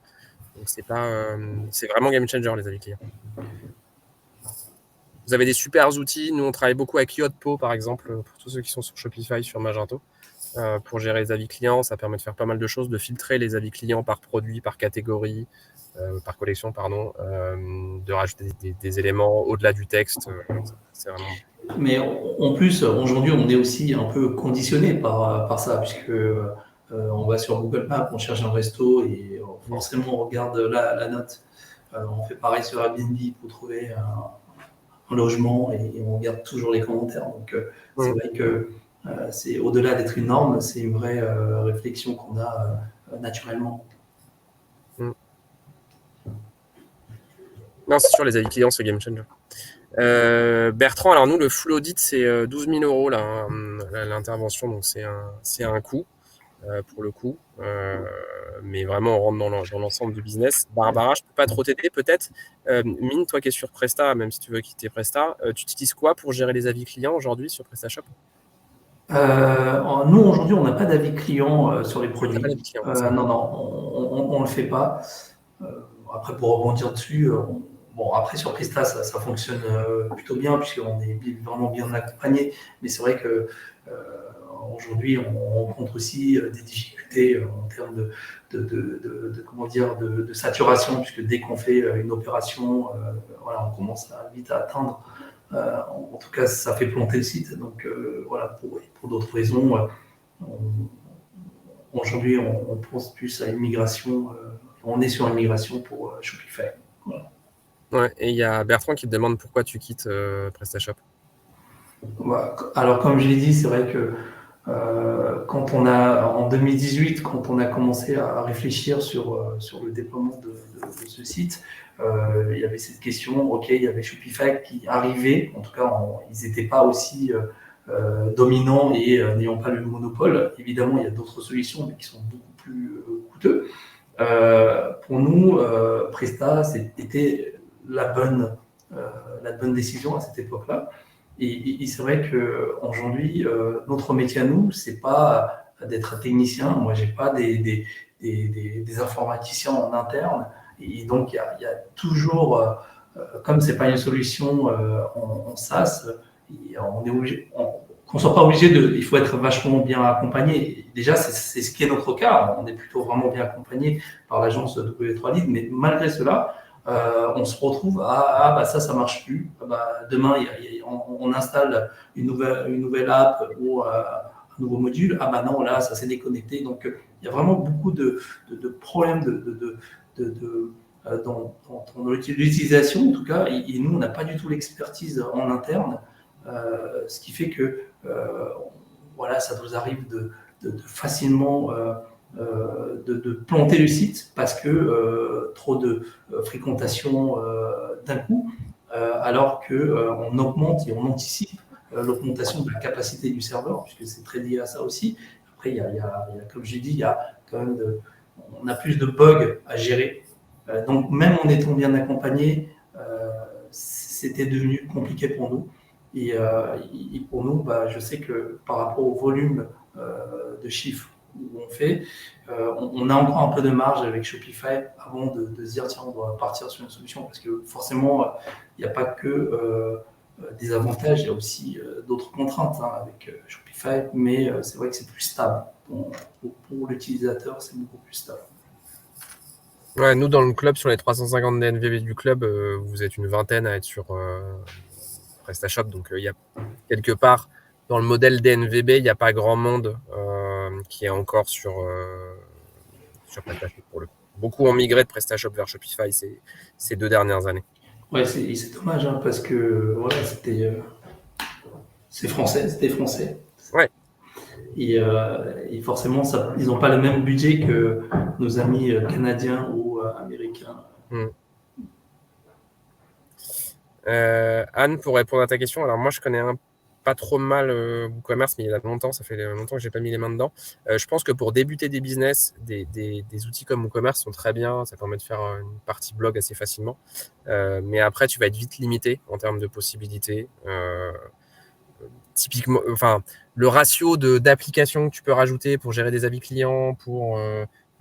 Donc c'est vraiment game changer les avis clients. Vous avez des super outils. Nous, on travaille beaucoup avec Yotpo, par exemple, pour tous ceux qui sont sur Shopify, sur Magento, pour gérer les avis clients. Ça permet de faire pas mal de choses, de filtrer les avis clients par produit, par catégorie, par collection, pardon, de rajouter des éléments au-delà du texte. C'est vraiment... Mais en plus, aujourd'hui, on est aussi un peu conditionné par ça, puisque on va sur Google Maps, on cherche un resto et forcément on regarde la note. On fait pareil sur Airbnb pour trouver un logement et on regarde toujours les commentaires. Donc c'est vrai que c'est au-delà d'être une norme, c'est une vraie réflexion qu'on a naturellement. Non, c'est sûr, les avis clients, c'est game changer. Bertrand, alors nous, le full audit, c'est 12 000 euros là, l'intervention, donc c'est un coût pour le coup. Mais vraiment, on rentre dans l'ensemble du business. Barbara, je peux pas trop t'aider peut-être. Mine, toi qui es sur Presta, même si tu veux quitter Presta, tu utilises quoi pour gérer les avis clients aujourd'hui sur PrestaShop? Nous, aujourd'hui, on n'a pas d'avis client sur les produits. Pas d'avis client, non, on ne le fait pas. Après, pour rebondir dessus, bon, après sur Presta, ça fonctionne plutôt bien puisqu'on est vraiment bien accompagné. Mais c'est vrai que aujourd'hui, on rencontre aussi des difficultés en termes comment dire, de saturation, puisque dès qu'on fait une opération, voilà, on commence vite à atteindre. En tout cas, ça fait planter le site. Donc voilà, pour d'autres raisons, aujourd'hui, on pense plus à une migration. On est sur une migration pour Shopify. Voilà. Ouais, et il y a Bertrand qui te demande pourquoi tu quittes PrestaShop. Alors, comme je l'ai dit, c'est vrai que en 2018, quand on a commencé à réfléchir sur le déploiement de ce site, il y avait cette question, ok, il y avait Shopify qui arrivait, en tout cas, ils n'étaient pas aussi dominants et n'ayant pas le monopole. Évidemment, il y a d'autres solutions, mais qui sont beaucoup plus coûteux. Pour nous, Presta, c'était la bonne décision à cette époque-là. Et c'est vrai qu'aujourd'hui, notre métier à nous, c'est pas d'être technicien. Moi, j'ai pas des informaticiens en interne. Et donc, il y a toujours, comme c'est pas une solution en SaaS, on est obligé, qu'on soit pas obligé il faut être vachement bien accompagné. Déjà, c'est ce qui est notre cas. On est plutôt vraiment bien accompagné par l'agence W3 Lead, mais malgré cela, on se retrouve à ça marche plus. Demain, on installe une nouvelle app ou un nouveau module. Non, là, ça s'est déconnecté. Donc, il y a vraiment beaucoup de problèmes dans l'utilisation, en tout cas. Et nous, on n'a pas du tout l'expertise en interne, ce qui fait que voilà, ça nous arrive de facilement de planter le site parce que trop de fréquentation d'un coup, alors qu'on augmente et on anticipe l'augmentation de la capacité du serveur, puisque c'est très lié à ça aussi. Après, comme j'ai dit, il y a quand même on a plus de bugs à gérer. Donc, même en étant bien accompagné, c'était devenu compliqué pour nous. Et pour nous, je sais que par rapport au volume de chiffres où on fait, on a encore un peu de marge avec Shopify avant de se dire tiens, on doit partir sur une solution parce que forcément, il n'y a pas que des avantages, il y a aussi d'autres contraintes avec Shopify, mais c'est vrai que c'est plus stable. Pour l'utilisateur, c'est beaucoup plus stable. Ouais, nous, dans le club, sur les 350 DNVB du club, vous êtes une vingtaine à être sur PrestaShop. Donc, il y a quelque part, dans le modèle DNVB, il n'y a pas grand monde qui est encore sur PrestaShop pour le coup. Beaucoup ont migré de PrestaShop vers Shopify ces 2 dernières années. Ouais, c'est dommage parce que voilà, c'était français. Ouais. Et forcément, ils n'ont pas le même budget que nos amis canadiens ou américains. Anne, pour répondre à ta question, alors moi je connais pas trop mal WooCommerce, mais il y a longtemps, ça fait longtemps que j'ai pas mis les mains dedans. Je pense que pour débuter des business, des outils comme WooCommerce sont très bien, ça permet de faire une partie blog assez facilement. Mais après, tu vas être vite limité en termes de possibilités. Typiquement, enfin, le ratio d'applications que tu peux rajouter pour gérer des avis clients, pour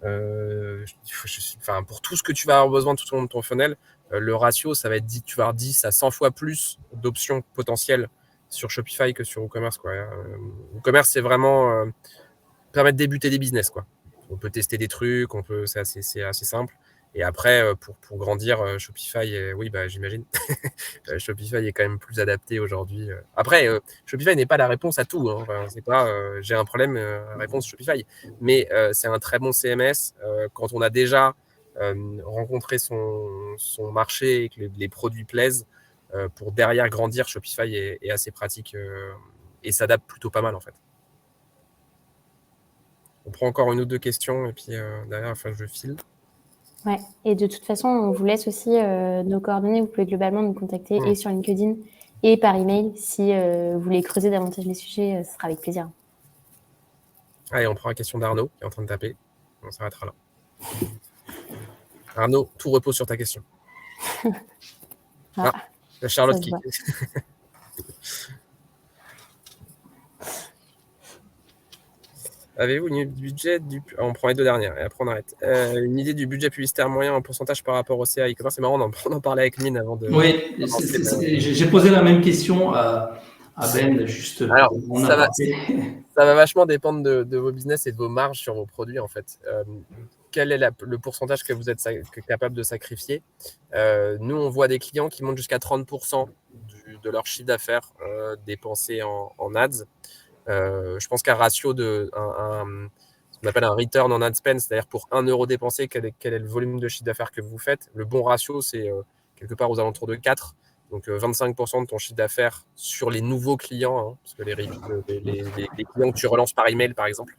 tout ce que tu vas avoir besoin tout au long de ton funnel, le ratio, ça va être tu vas avoir 10 à 100 fois plus d'options potentielles sur Shopify que sur WooCommerce, quoi. WooCommerce, c'est vraiment permet de débuter des business, quoi. On peut tester des trucs, c'est assez simple. Et après, pour grandir, Shopify, oui, j'imagine. Shopify est quand même plus adapté aujourd'hui. Après, Shopify n'est pas la réponse à tout, hein. Enfin, c'est pas j'ai un problème, réponse Shopify. Mais c'est un très bon CMS. Quand on a déjà rencontré son marché et que les produits plaisent, pour derrière grandir, Shopify est assez pratique et s'adapte plutôt pas mal, en fait. On prend encore une ou deux questions et puis derrière, je file. Ouais, et de toute façon, on vous laisse aussi nos coordonnées. Vous pouvez globalement nous contacter et sur LinkedIn et par email. Si vous voulez creuser davantage les sujets, ce sera avec plaisir. Allez, on prend la question d'Arnaud qui est en train de taper. On s'arrêtera là. Arnaud, tout repose sur ta question. La Charlotte qui... Avez-vous une idée du budget on prend les deux dernières et après on arrête. Une idée du budget publicitaire moyen en pourcentage par rapport au CA e-commerce? C'est marrant, on en parlait avec Mine avant de... Oui, j'ai posé la même question à Ben, juste alors, pour en aparté. Ça va vachement dépendre de vos business et de vos marges sur vos produits, en fait. Quel est le pourcentage que vous êtes capable de sacrifier? Nous, on voit des clients qui montent jusqu'à 30% de leur chiffre d'affaires dépensé en ads. Je pense qu'un ratio ce qu'on appelle un return on ad spend, c'est-à-dire pour 1 euro dépensé, quel est le volume de chiffre d'affaires que vous faites? Le bon ratio, c'est quelque part aux alentours de 4. Donc 25% de ton chiffre d'affaires sur les nouveaux clients, hein, parce que les clients que tu relances par email, par exemple,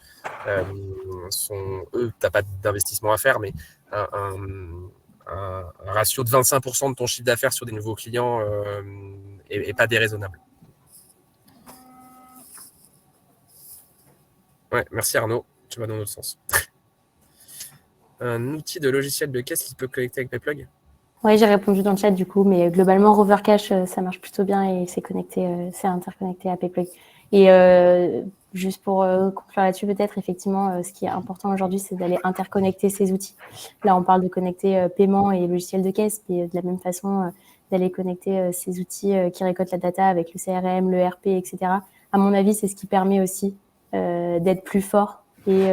eux, tu n'as pas d'investissement à faire, mais un ratio de 25% de ton chiffre d'affaires sur des nouveaux clients est pas déraisonnable. Ouais, merci Arnaud, tu vas dans l'autre sens. Un outil de logiciel de caisse qui peut connecter avec PayPlug? Oui, j'ai répondu dans le chat du coup, mais globalement, Rovercash, ça marche plutôt bien et c'est interconnecté à PayPlug. Et juste pour conclure là-dessus, peut-être, effectivement, ce qui est important aujourd'hui, c'est d'aller interconnecter ces outils. Là, on parle de connecter paiement et logiciel de caisse, mais de la même façon, d'aller connecter ces outils qui récoltent la data avec le CRM, le RP, etc. À mon avis, c'est ce qui permet aussi d'être plus fort et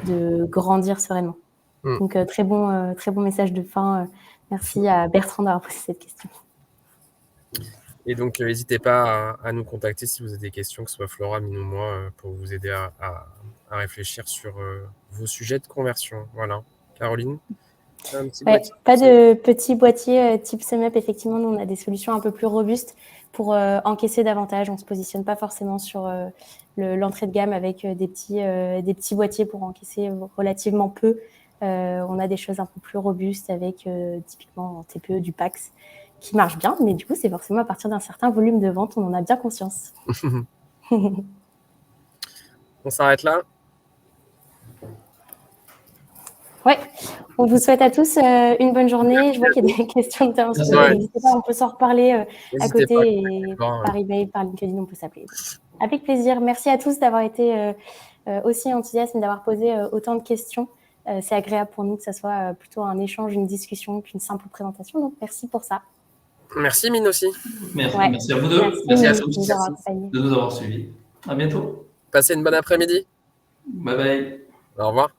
de grandir sereinement. Donc, très bon message de fin. Merci à Bertrand d'avoir posé cette question. Et donc, n'hésitez pas à nous contacter si vous avez des questions, que ce soit Flora, Mine ou moi, pour vous aider à réfléchir sur vos sujets de conversion. Voilà. Caroline, un petit boîtier. Pas de petit boîtier type SumUp. Effectivement, nous, on a des solutions un peu plus robustes pour encaisser davantage. On ne se positionne pas forcément sur l'entrée de gamme avec des petits boîtiers pour encaisser relativement peu. On a des choses un peu plus robustes avec typiquement en TPE du PAX qui marche bien, mais du coup, c'est forcément à partir d'un certain volume de vente, on en a bien conscience. On s'arrête là. Ouais, on vous souhaite à tous une bonne journée. Je vois qu'il y a des questions de terrain. N'hésitez pas, on peut s'en reparler à côté et par email, par LinkedIn, on peut s'appeler. Avec plaisir. Merci à tous d'avoir été aussi enthousiastes et d'avoir posé autant de questions. C'est agréable pour nous que ça soit plutôt un échange, une discussion qu'une simple présentation. Donc, merci pour ça. Merci Mine aussi. Merci à vous deux. Merci à tous de nous avoir suivis. À bientôt. Passez une bonne après-midi. Bye bye. Au revoir.